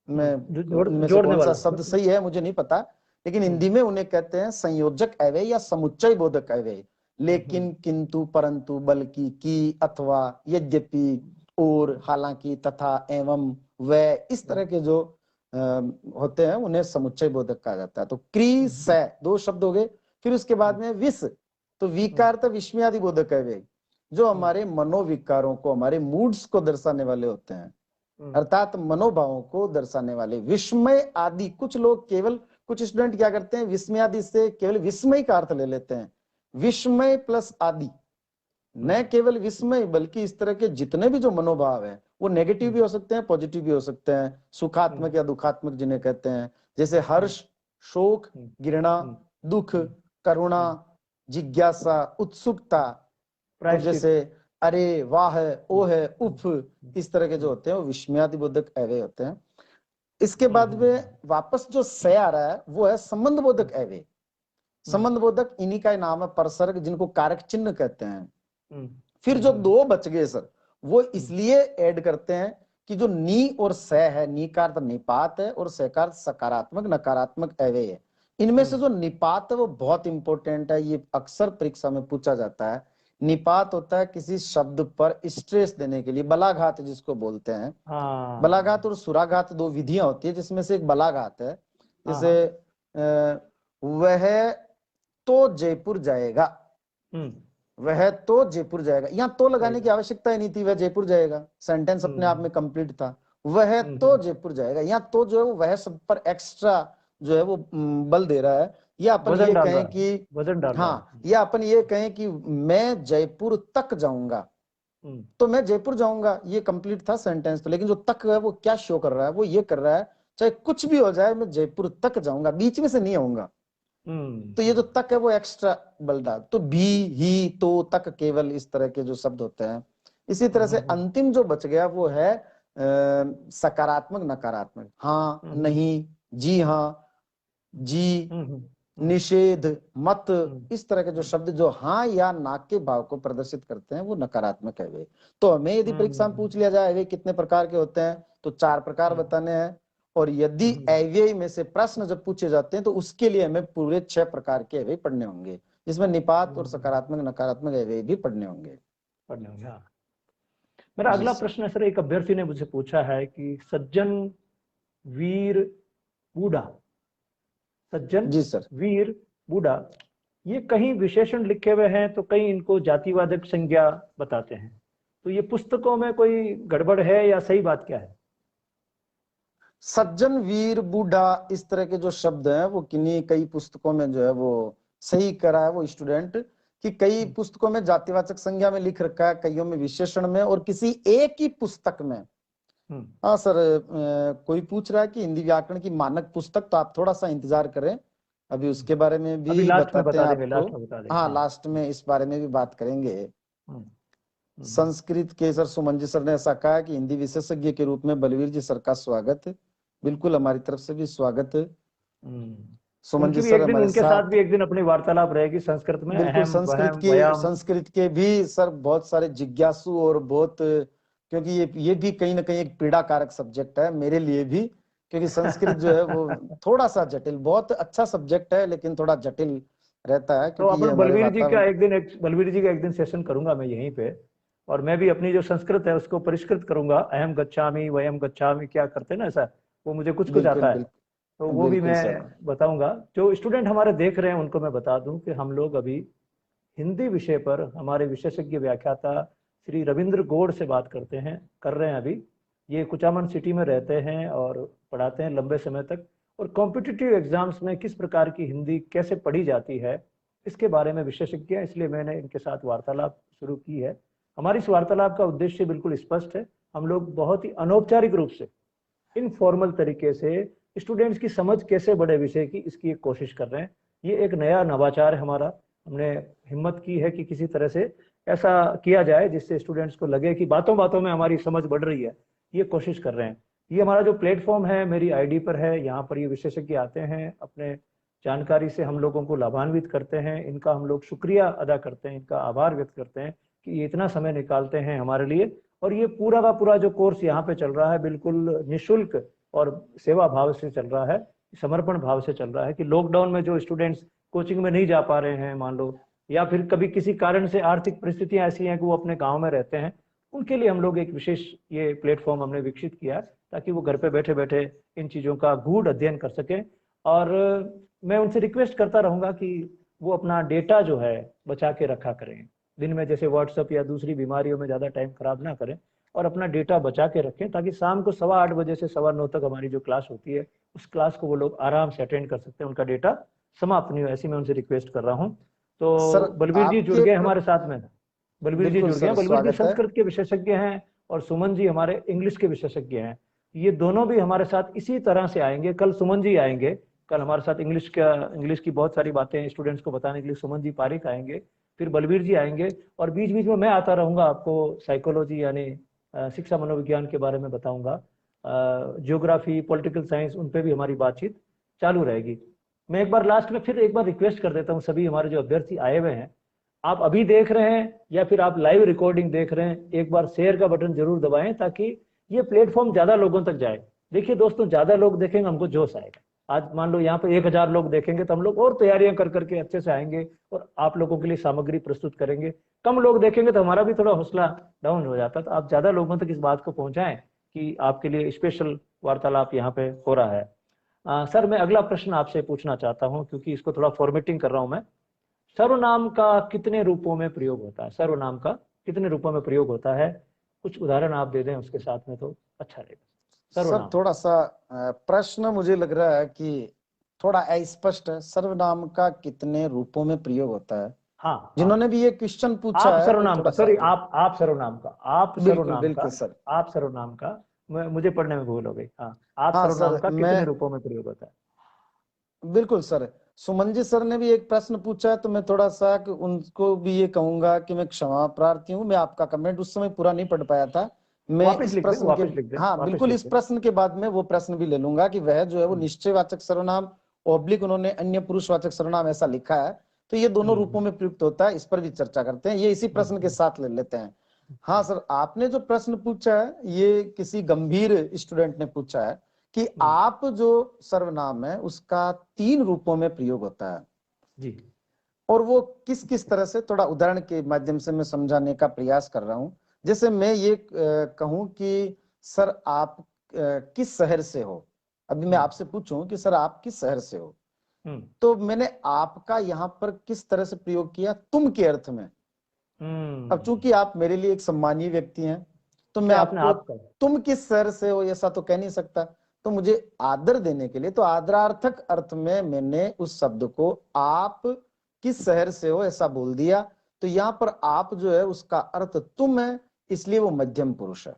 में से कौन सा शब्द सही है मुझे नहीं पता, लेकिन हिंदी में उन्हें कहते हैं संयोजक अवयव या समुच्चय बोधक अवयव। लेकिन, किंतु, परंतु, बल्कि, की, अथवा, यद्यपि, और, हालांकि, तथा, एवं, वह, इस तरह के जो होते हैं उन्हें समुच्चय बोधक कहा जाता है। तो क्री से 2 शब्द हो गए। फिर उसके बाद में विष, तो विकार तो विस्मयादि बोधक है, जो हमारे मनोविकारों को, हमारे मूड्स को दर्शाने वाले होते हैं, अर्थात मनोभावों को दर्शाने वाले। विस्मय आदि, कुछ लोग केवल, कुछ स्टूडेंट क्या करते हैं, विस्मय आदि से केवल विस्मय का अर्थ ले लेते हैं। विस्मय प्लस आदि, न केवल विस्मय बल्कि इस तरह के जितने भी जो मनोभाव है वो नेगेटिव भी हो सकते हैं, पॉजिटिव भी हो सकते हैं, सुखात्मक या दुखात्मक जिन्हें कहते हैं, जैसे हर्ष, शोक, घृणा, दुख, करुणा, जिज्ञासा, उत्सुकता, तो जैसे अरे, वाह, ओ है, उफ, इस तरह के जो होते हैं वो विस्मयादि बोधक अवयव होते हैं। इसके बाद में वापस जो से आ रहा है वो है संबंध बोधक अवयव। संबंध बोधक इन्हीं का नाम है, परसर्ग, जिनको कारक चिन्ह कहते हैं। फिर जो 2 बच गए सर, वो इसलिए ऐड करते हैं कि जो नी और स है, नी का अर्थ निपात है और स का अर्थ सकारात्मक नकारात्मक अवयव है। इनमें से जो निपात है वो बहुत इंपॉर्टेंट है, ये अक्सर परीक्षा में पूछा जाता है। निपात होता है किसी शब्द पर स्ट्रेस देने के लिए, बलाघात जिसको बोलते हैं। बलाघात और सुराघात 2 विधियां होती है, जिसमें से एक बलाघात है। जैसे वह तो जयपुर जाएगा, वह तो जयपुर जाएगा, यहाँ तो लगाने की आवश्यकता ही नहीं थी, वह जयपुर जाएगा, सेंटेंस अपने आप में कंप्लीट था। वह तो जयपुर जाएगा, यहाँ तो जो है वह शब्द पर एक्स्ट्रा जो है वो बल दे रहा है, या अपन वजन ये डाल रहा कहें है, कि वजन डाल रहा हाँ, है। या अपन ये कहें कि मैं जयपुर तक जाऊंगा, हम्म, तो मैं जयपुर जाऊंगा, ये कंप्लीट था सेंटेंस। तो लेकिन जो तक है वो क्या शो कर रहा है, वो ये कर रहा है चाहे कुछ भी हो जाए मैं जयपुर तक जाऊंगा, बीच में से नहीं आऊंगा। तो ये जो तक है वो एक्स्ट्रा बल डाल, तो भी, ही, तो, तक, केवल, इस तरह के जो शब्द होते हैं। इसी तरह से अंतिम जो बच गया वो है सकारात्मक नकारात्मक, हाँ नहीं, जी हाँ, जी, निषेध, मत, इस तरह के जो शब्द जो हाँ या ना के भाव को प्रदर्शित करते हैं वो नकारात्मक है वे। तो हमें यदि परीक्षा में पूछ लिया जाए वे कितने प्रकार के होते हैं, तो 4 प्रकार बताने हैं। और यदि अव्यय में से प्रश्न जब पूछे जाते हैं तो उसके लिए हमें पूरे 6 प्रकार के अव्यय पढ़ने होंगे, जिसमें निपात और सकारात्मक नकारात्मक अव्यय भी पढ़ने होंगे। हाँ। मेरा जी अगला सर। प्रश्न है सर, एक अभ्यर्थी ने मुझे पूछा है कि सज्जन, वीर, बूढ़ा, सज्जन, जी सर। वीर, बूढ़ा, ये कहीं विशेषण लिखे हुए हैं तो कहीं इनको जातिवाचक संज्ञा बताते हैं। तो ये पुस्तकों में कोई गड़बड़ है या सही बात क्या है? सज्जन, वीर, बूढ़ा, इस तरह के जो शब्द हैं वो किन्हीं कई पुस्तकों में जो है वो सही करा है वो स्टूडेंट, कि कई पुस्तकों में जातिवाचक संज्ञा में लिख रखा है, कईयों में विशेषण में, और किसी एक ही पुस्तक में। हाँ सर, कोई पूछ रहा है कि हिंदी व्याकरण की मानक पुस्तक, तो आप थोड़ा सा इंतजार करें, अभी उसके बारे में अभी भी लास्ट में बताते हैं बता देंगे, आपको। लास्ट में बता देंगे। हाँ, हाँ। लास्ट में इस बारे में भी बात करेंगे। हम्म, संस्कृत के सर सुमन जी सर ने ऐसा कहा कि हिंदी विशेषज्ञ के रूप में बलवीर जी सर का स्वागत है। बिल्कुल, हमारी तरफ से भी स्वागत है। सुमन उनकी जी भी सर एक दिन, हमारे उनके साथ साथ। भी एक दिन अपनी वार्तालाप रहेगी संस्कृत में, बिल्कुल, अहम वहम वयाम। संस्कृत के भी सर बहुत सारे जिज्ञासु और बहुत, क्योंकि ये भी कहीं ना कहीं एक पीड़ा कारक सब्जेक्ट है मेरे लिए भी, क्योंकि संस्कृत जो है वो थोड़ा सा जटिल, बहुत अच्छा सब्जेक्ट है लेकिन थोड़ा जटिल रहता है, तो क्योंकि ये अपन हमारे वातावरण। बलवीर जी का एक दिन सेशन करूंगा मैं यहीं पे, और मैं भी अपनी जो संस्कृत है उसको परिष्कृत करूंगा। अहम गच्छामि वयम गच्छामि, क्या करते हैं ना ऐसा, वो मुझे कुछ कुछ बिल्कुल आता है, तो बिल्कुल वो भी बिल्कुल मैं सर। बताऊंगा। जो स्टूडेंट हमारे देख रहे हैं उनको मैं बता दूं कि हम लोग अभी हिंदी विषय पर हमारे विशेषज्ञ व्याख्याता श्री रविंद्र गौड़ से बात कर रहे हैं अभी। ये कुचामन सिटी में रहते हैं और पढ़ाते हैं लंबे समय तक, और कॉम्पिटिटिव एग्जाम्स में किस प्रकार की हिंदी कैसे पढ़ी जाती है इसके बारे में विशेषज्ञ हैं, इसलिए मैंने इनके साथ वार्तालाप शुरू की है। हमारी इस वार्तालाप का उद्देश्य बिल्कुल स्पष्ट है। हम लोग बहुत ही अनौपचारिक रूप से, इनफॉर्मल तरीके से स्टूडेंट्स की समझ कैसे बढ़े विषय की, इसकी एक कोशिश कर रहे हैं। ये एक नया नवाचार है हमारा। हमने हिम्मत की है कि किसी तरह से ऐसा किया जाए जिससे स्टूडेंट्स को लगे कि बातों बातों में हमारी समझ बढ़ रही है। ये कोशिश कर रहे हैं। ये हमारा जो प्लेटफॉर्म है मेरी आईडी पर है, यहाँ पर ये विशेषज्ञ आते हैं, अपने जानकारी से हम लोगों को लाभान्वित करते हैं। इनका हम लोग शुक्रिया अदा करते हैं, इनका आभार व्यक्त करते हैं कि ये इतना समय निकालते हैं हमारे लिए। और ये पूरा का पूरा जो कोर्स यहाँ पे चल रहा है बिल्कुल निशुल्क और सेवा भाव से चल रहा है, समर्पण भाव से चल रहा है। कि लॉकडाउन में जो स्टूडेंट्स कोचिंग में नहीं जा पा रहे हैं मान लो, या फिर कभी किसी कारण से आर्थिक परिस्थितियां ऐसी हैं कि वो अपने गांव में रहते हैं, उनके लिए हम लोग एक विशेष ये प्लेटफॉर्म हमने विकसित किया ताकि वो घर पे बैठे बैठे इन चीज़ों का गूढ़ अध्ययन कर सकें। और मैं उनसे रिक्वेस्ट करता रहूंगा कि वो अपना डेटा जो है बचा के रखा करें। दिन में जैसे व्हाट्सएप या दूसरी बीमारियों में ज़्यादा टाइम खराब ना करें, और अपना डेटा बचा के रखें ताकि शाम को 8:15 से 9:15 तक हमारी जो क्लास होती है उस क्लास को वो लोग आराम से अटेंड कर सकते हैं, उनका डेटा समाप्त नहीं हो, ऐसी मैं उनसे रिक्वेस्ट कर रहा हूँ। सर तो बलवीर जी जुड़ आपके गए हमारे साथ में। बलवीर जी बिल्कुल जुड़ गए सर, हैं। बलवीर जी स्वागत है। संस्कृत के विशेषज्ञ हैं और सुमन जी हमारे इंग्लिश के विशेषज्ञ हैं। ये दोनों भी हमारे साथ इसी तरह से आएंगे। कल सुमन जी आएंगे, कल हमारे साथ इंग्लिश की बहुत सारी बातें स्टूडेंट्स को बताने के लिए सुमन जी पारिक आएंगे, फिर बलवीर जी आएंगे, और बीच बीच में मैं आता रहूंगा, आपको साइकोलॉजी यानी शिक्षा मनोविज्ञान के बारे में बताऊंगा, ज्योग्राफी, पॉलिटिकल साइंस, उन पे भी हमारी बातचीत चालू रहेगी। मैं एक बार लास्ट में फिर एक बार रिक्वेस्ट कर देता हूँ सभी हमारे जो अभ्यर्थी आए हुए हैं, आप अभी देख रहे हैं या फिर आप लाइव रिकॉर्डिंग देख रहे हैं, एक बार शेयर का बटन जरूर दबाएं ताकि ये प्लेटफॉर्म ज्यादा लोगों तक जाए। देखिए दोस्तों, ज्यादा लोग देखेंगे हमको जोश आएगा। आज मान लो यहाँ पे 1000 लोग देखेंगे तो हम लोग और तैयारियां कर करके अच्छे से आएंगे और आप लोगों के लिए सामग्री प्रस्तुत करेंगे। कम लोग देखेंगे तो हमारा भी थोड़ा हौसला डाउन हो जाता है। तो आप ज्यादा लोगों तक इस बात को पहुंचाएं कि आपके लिए स्पेशल वार्तालाप यहाँ पे हो रहा है। सर, मैं अगला प्रश्न आपसे पूछना चाहता हूँ क्योंकि इसको थोड़ा फॉर्मेटिंग कर रहा हूं मैं। सर्वनाम का कितने रूपों में प्रयोग होता है? सर्वनाम का कितने रूपों में प्रयोग होता है? कुछ उदाहरण आप दे दें उसके साथ में तो अच्छा रहेगा। सर सर्वनाम। थोड़ा सा प्रश्न मुझे लग रहा है कि थोड़ा अस्पष्ट है, सर्वनाम का कितने रूपों में प्रयोग होता है? हाँ जिन्होंने भी ये क्वेश्चन पूछा आप है वो सर्वनाम का, थोड़ा सा सॉरी आप सर्वनाम का, आप बिल्कुल सर्वनाम का, बिल्कुल सर। आप सर्वनाम का, मुझे पढ़ने में भूल हो गई। हाँ, आप हाँ सर्वनाम सर, का मैं कितने रूपों में प्रयोग होता है? बिल्कुल सर, सुमन जी सर ने भी एक प्रश्न पूछा है, तो मैं थोड़ा सा कि उनको भी ये कहूंगा कि मैं क्षमा प्रार्थी हूँ, मैं आपका कमेंट उस समय पूरा नहीं पढ़ पाया था। मैं वापस इस लिख दें, प्रश्न के, वापस लिख दें, हाँ वापस बिल्कुल, लिख इस दें। प्रश्न के बाद में वो प्रश्न भी ले लूंगा कि वह जो है वो निश्चयवाचक सर्वनाम ओब्लिक उन्होंने अन्य पुरुषवाचक सर्वनाम ऐसा लिखा है, तो ये दोनों रूपों में प्रयुक्त होता है, इस पर भी चर्चा करते हैं, ये इसी प्रश्न के साथ ले लेते हैं। हाँ सर, आपने जो प्रश्न पूछा है ये किसी गंभीर स्टूडेंट ने पूछा है कि आप जो सर्वनाम है उसका 3 रूपों में प्रयोग होता है जी। और वो किस किस तरह से, थोड़ा उदाहरण के माध्यम से मैं समझाने का प्रयास कर रहा हूं। जैसे मैं ये कहूं कि सर आप किस शहर से हो, अभी मैं आपसे पूछूं कि सर आप किस शहर से हो, तो मैंने आपका यहाँ पर किस तरह से प्रयोग किया, तुम के अर्थ में। अब चूंकि आप मेरे लिए एक सम्मानीय व्यक्ति हैं, तो मैं आपने आपको आपका, तुम किस शहर से हो ऐसा तो कह नहीं सकता, तो मुझे आदर देने के लिए तो आदरार्थक अर्थ में मैंने उस शब्द को आप किस शहर से हो ऐसा बोल दिया। तो यहाँ पर आप जो है उसका अर्थ तुम है, इसलिए वो मध्यम पुरुष है।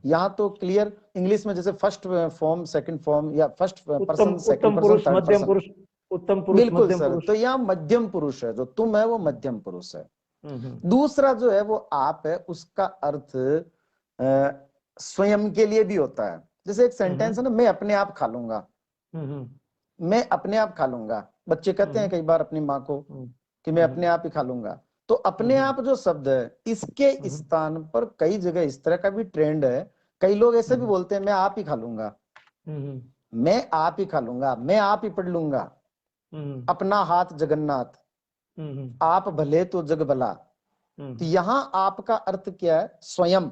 यहाँ तो क्लियर, इंग्लिश में जैसे फर्स्ट फॉर्म, सेकंड फॉर्म, या फर्स्ट पर्सन, सेकंड उत्तम पर्सन, पुरुष, थर्ड मध्यम पर्सन, पुरुष, उत्तम पुरुष, बिल्कुल मध्यम सर, पुरुष। तो यहाँ मध्यम पुरुष है, जो तुम है वो मध्यम पुरुष है। दूसरा जो है वो आप है, उसका अर्थ स्वयं के लिए भी होता है। जैसे एक सेंटेंस है ना, मैं अपने आप खा लूंगा, मैं अपने आप खा लूंगा, बच्चे कहते हैं कई बार अपनी माँ को कि मैं अपने आप ही खा लूंगा। तो अपने आप जो शब्द है, इसके स्थान पर कई जगह इस तरह का भी ट्रेंड है, कई लोग ऐसे भी बोलते हैं मैं आप ही खा लूंगा, मैं आप ही खा लूंगा, मैं आप ही पढ़ लूंगा, अपना हाथ जगन्नाथ, आप भले तो जग भला। तो यहां आपका अर्थ क्या है, स्वयं,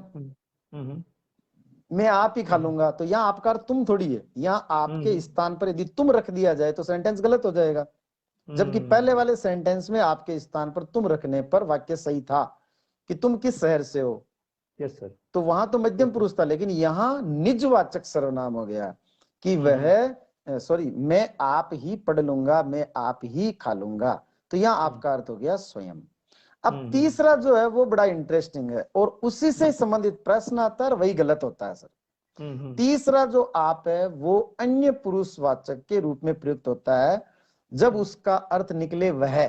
मैं आप ही खा लूंगा, तो यहाँ आपका अर्थ तुम थोड़ी है, यहाँ आपके स्थान पर यदि तुम रख दिया जाए तो सेंटेंस गलत हो जाएगा, जबकि पहले वाले सेंटेंस में आपके स्थान पर तुम रखने पर वाक्य सही था कि तुम किस शहर से हो। Yes sir. तो वहां तो मध्यम पुरुष था, लेकिन यहाँ निजवाचक सर्वनाम हो गया कि वह, सॉरी, मैं आप ही पढ़ लूंगा, मैं आप ही खा लूंगा, तो यहाँ आपका अर्थ हो गया स्वयं। अब तीसरा जो है वो बड़ा इंटरेस्टिंग है और उसी से संबंधित प्रश्न आता है, वही गलत होता है सर। तीसरा जो आप है वो अन्य पुरुषवाचक के रूप में प्रयुक्त होता है जब उसका अर्थ निकले वह।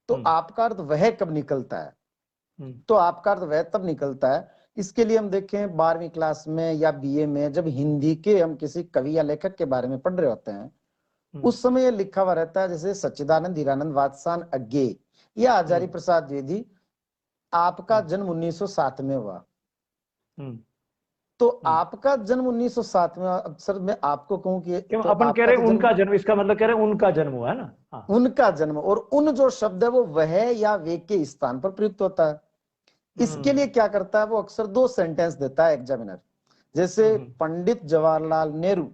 तो आपका अर्थ वह कब निकलता है, तो आपका अर्थ वह तब निकलता है, इसके लिए हम देखें 12वीं क्लास में या बीए में जब हिंदी के हम किसी कवि या लेखक के बारे में पढ़ रहे होते हैं, उस समय यह लिखा हुआ रहता है, जैसे सच्चिदानंद हीरानंद वात्स्यायन अज्ञे या आचार्य प्रसाद द्विवेदी, आपका जन्म 1907 में हुआ। तो आपका जन्म 1907 में, अब सर मैं आपको कहूं कि क्यों तो अपन कह रहे हैं तो उनका जन्म, इसका मतलब कह रहे हैं उनका जन्म हुआ है ना। हाँ। उनका जन्म, और उन जो शब्द है वो वह या वे के स्थान पर प्रयुक्त होता है। इसके लिए क्या करता है वो, अक्सर 2 सेंटेंस देता है एग्जामिनर। जैसे पंडित जवाहरलाल नेहरू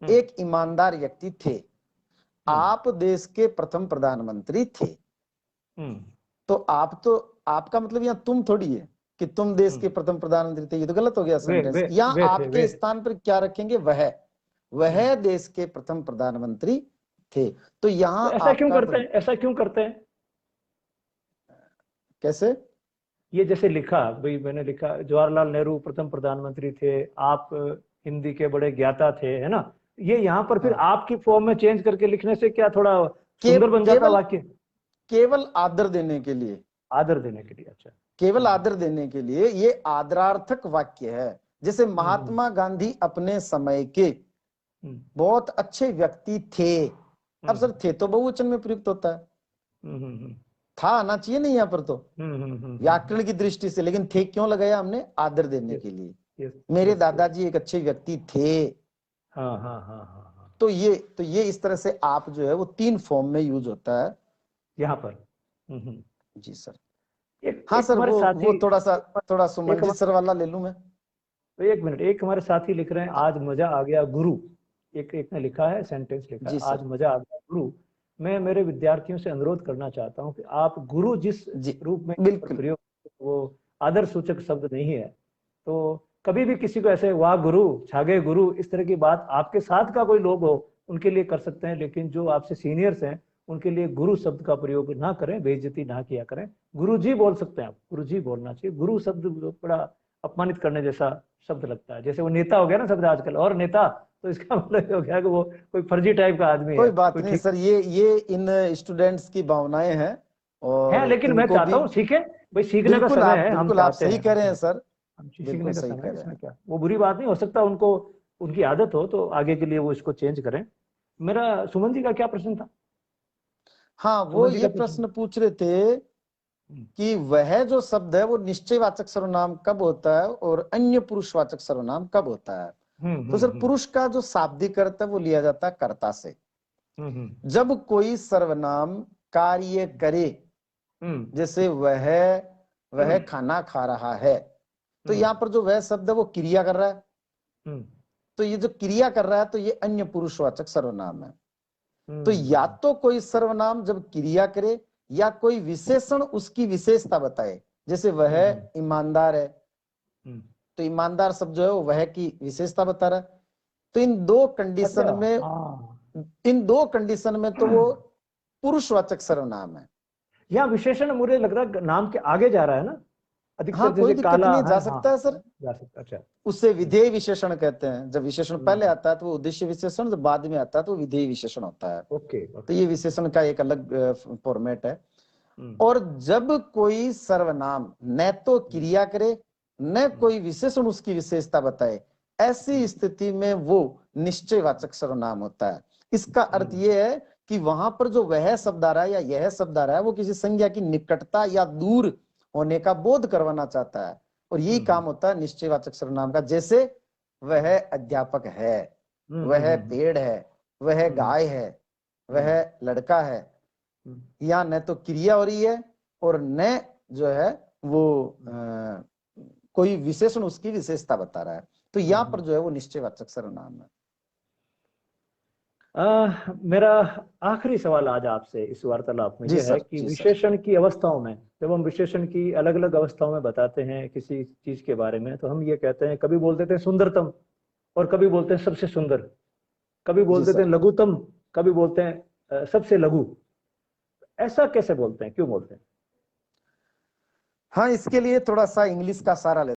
एक ईमानदार व्यक्ति थे, आप देश के प्रथम प्रधानमंत्री थे। तो आप तो, आपका मतलब यहाँ तुम थोड़ी है कि तुम देश के प्रथम प्रधानमंत्री थे, ये तो गलत हो गया सेंटेंस। यहाँ आपके स्थान पर क्या रखेंगे, वह देश के प्रथम प्रधानमंत्री थे। तो यहाँ तो ऐसा क्यों आपका करते हैं, ऐसा क्यों करते हैं? कैसे? ये जैसे लिखा भाई, मैंने लिखा जवाहरलाल नेहरू प्रथम प्रधानमंत्री थे, आप हिंदी के बड़े ज्ञाता थे, है ना, ये यहाँ पर फिर आपकी फॉर्म में चेंज करके लिखने से क्या थोड़ा सुंदर बन जाता वाक्य? केवल आदर देने के लिए, आदर देने के लिए। अच्छा, केवल आदर देने के लिए, ये आदरार्थक वाक्य है। जैसे महात्मा गांधी अपने समय के बहुत अच्छे व्यक्ति थे। अब सर थे तो बहुवचन में प्रयुक्त होता है, था आना चाहिए नहीं यहाँ पर तो व्याकरण की दृष्टि से, लेकिन थे क्यों लगाया हमने, आदर देने के लिए। मेरे दादाजी एक अच्छे व्यक्ति थे। हाँ हाँ हाँ हाँ। तो ये इस तरह से आप जो है वो 3 फॉर्म में यूज होता है यहाँ पर। जी सर। हाँ सर, वो थोड़ा सुमन जी सर वाला ले लूं मैं। तो 1 मिनट, एक हमारे साथी लिख रहे हैं, आज मजा आ गया गुरु। एक ने लिखा है, सेंटेंस लिखा है, आज मजा आ गया गुरु। मैं मेरे विद्यार्थियों से अनुरोध करना चाहता हूं कि आप गुरु जिस रूप में प्रयोग, वो आदर सूचक शब्द नहीं है, तो कभी भी किसी को ऐसे वाह गुरु, छागे गुरु, इस तरह की बात आपके साथ का कोई लोग हो उनके लिए कर सकते हैं, लेकिन जो आपसे सीनियर्स हैं उनके लिए गुरु शब्द का प्रयोग ना करें, बेइज्जती ना किया करें। गुरु जी बोल सकते हैं आप, गुरु जी बोलना चाहिए। गुरु शब्द बड़ा अपमानित करने जैसा शब्द लगता है। जैसे वो नेता हो गया ना शब्द आजकल, और नेता, तो इसका मतलब ये हो गया कि वो कोई फर्जी टाइप का आदमी है, कोई बात कोई नहीं ठीक सर, ये इन स्टूडेंट्स की भावनाएं हैं है। और लेकिन मैं इनको चाहता भी हूँ सीखें भाई, सीखने का समय है, हम बिल्कुल आप चाहते सही हैं, कह रहे हैं सर, हम बिल्कुल सीखने का सही समय कह है, रहे इसमें हैं। क्या वो बुरी बात नहीं हो सकता। उनको उनकी आदत हो तो आगे के लिए वो इसको चेंज करें। मेरा सुमन जी का क्या प्रश्न था? हाँ, वो सुमन जी ये का प्रश्न। प्रश्न पूछ रहे थे कि वह जो शब्द है वो निश्चयवाचक सर्वनाम कब होता है और अन्य पुरुषवाचक सर्वनाम कब होता है। तो सर पुरुष का जो शाब्दिक अर्थ है वो लिया जाता है कर्ता से। जब कोई सर्वनाम कार्य करे, जैसे वह खाना खा रहा है, तो यहाँ पर जो वह शब्द है वो क्रिया कर रहा है। तो ये जो क्रिया कर रहा है तो ये अन्य पुरुषवाचक सर्वनाम है। तो या तो कोई सर्वनाम जब क्रिया करे या कोई विशेषण उसकी विशेषता बताए, जैसे वह ईमानदार है, तो ईमानदार शब्द जो है वो वह की विशेषता बता रहा है। तो इन दो कंडीशन में तो वो पुरुषवाचक सर्वनाम है। यहाँ विशेषण मुझे लग रहा है नाम के आगे जा रहा है ना अधिकतर, हाँ, कोई जैसे दिक्कत काला नहीं, है। जा सकता है सर, जा सकता है। अच्छा, उससे विधेय विशेषण कहते हैं। जब विशेषण पहले आता है तो वो उद्देश्य विशेषण, जब बाद में आता है तो विधेय विशेषण होता है। ओके। तो ये विशेषण का एक अलग फॉर्मेट है। और जब कोई सर्वनाम न तो क्रिया करे न कोई विशेषण उसकी विशेषता बताए, ऐसी स्थिति में वो निश्चयवाचक सर्वनाम होता है। इसका अर्थ ये है कि वहां पर जो वह शब्द आ रहा है या यह शब्द आ रहा है वो किसी संज्ञा की निकटता या दूर होने का बोध करवाना चाहता है, और यही काम होता है निश्चयवाचक सर्वनाम का। जैसे वह अध्यापक है, वह पेड़ है, वह गाय है, वह लड़का है। यहाँ न तो क्रिया हो रही है और न जो है वो कोई विशेषण उसकी विशेषता बता रहा है। तो यहाँ पर जो है वो निश्चयवाचक सर्वनाम है। मेरा आखिरी सवाल आज आपसे इस वार्तालाप में जी यह है सर, कि जी सर। विशेषण की अवस्थाओं में, जब हम विशेषण की अलग अलग अवस्थाओं में बताते हैं किसी चीज के बारे में, तो हम ये कहते हैं, कभी बोल देते हैं सुंदरतम और कभी बोलते हैं सबसे सुंदर, कभी बोल जी देते हैं सर। लघुतम, कभी बोलते हैं सबसे लघु। ऐसा कैसे बोलते हैं, क्यों बोलते हैं? हाँ, इसके लिए थोड़ा सा इंग्लिश का सहारा लेते हैं।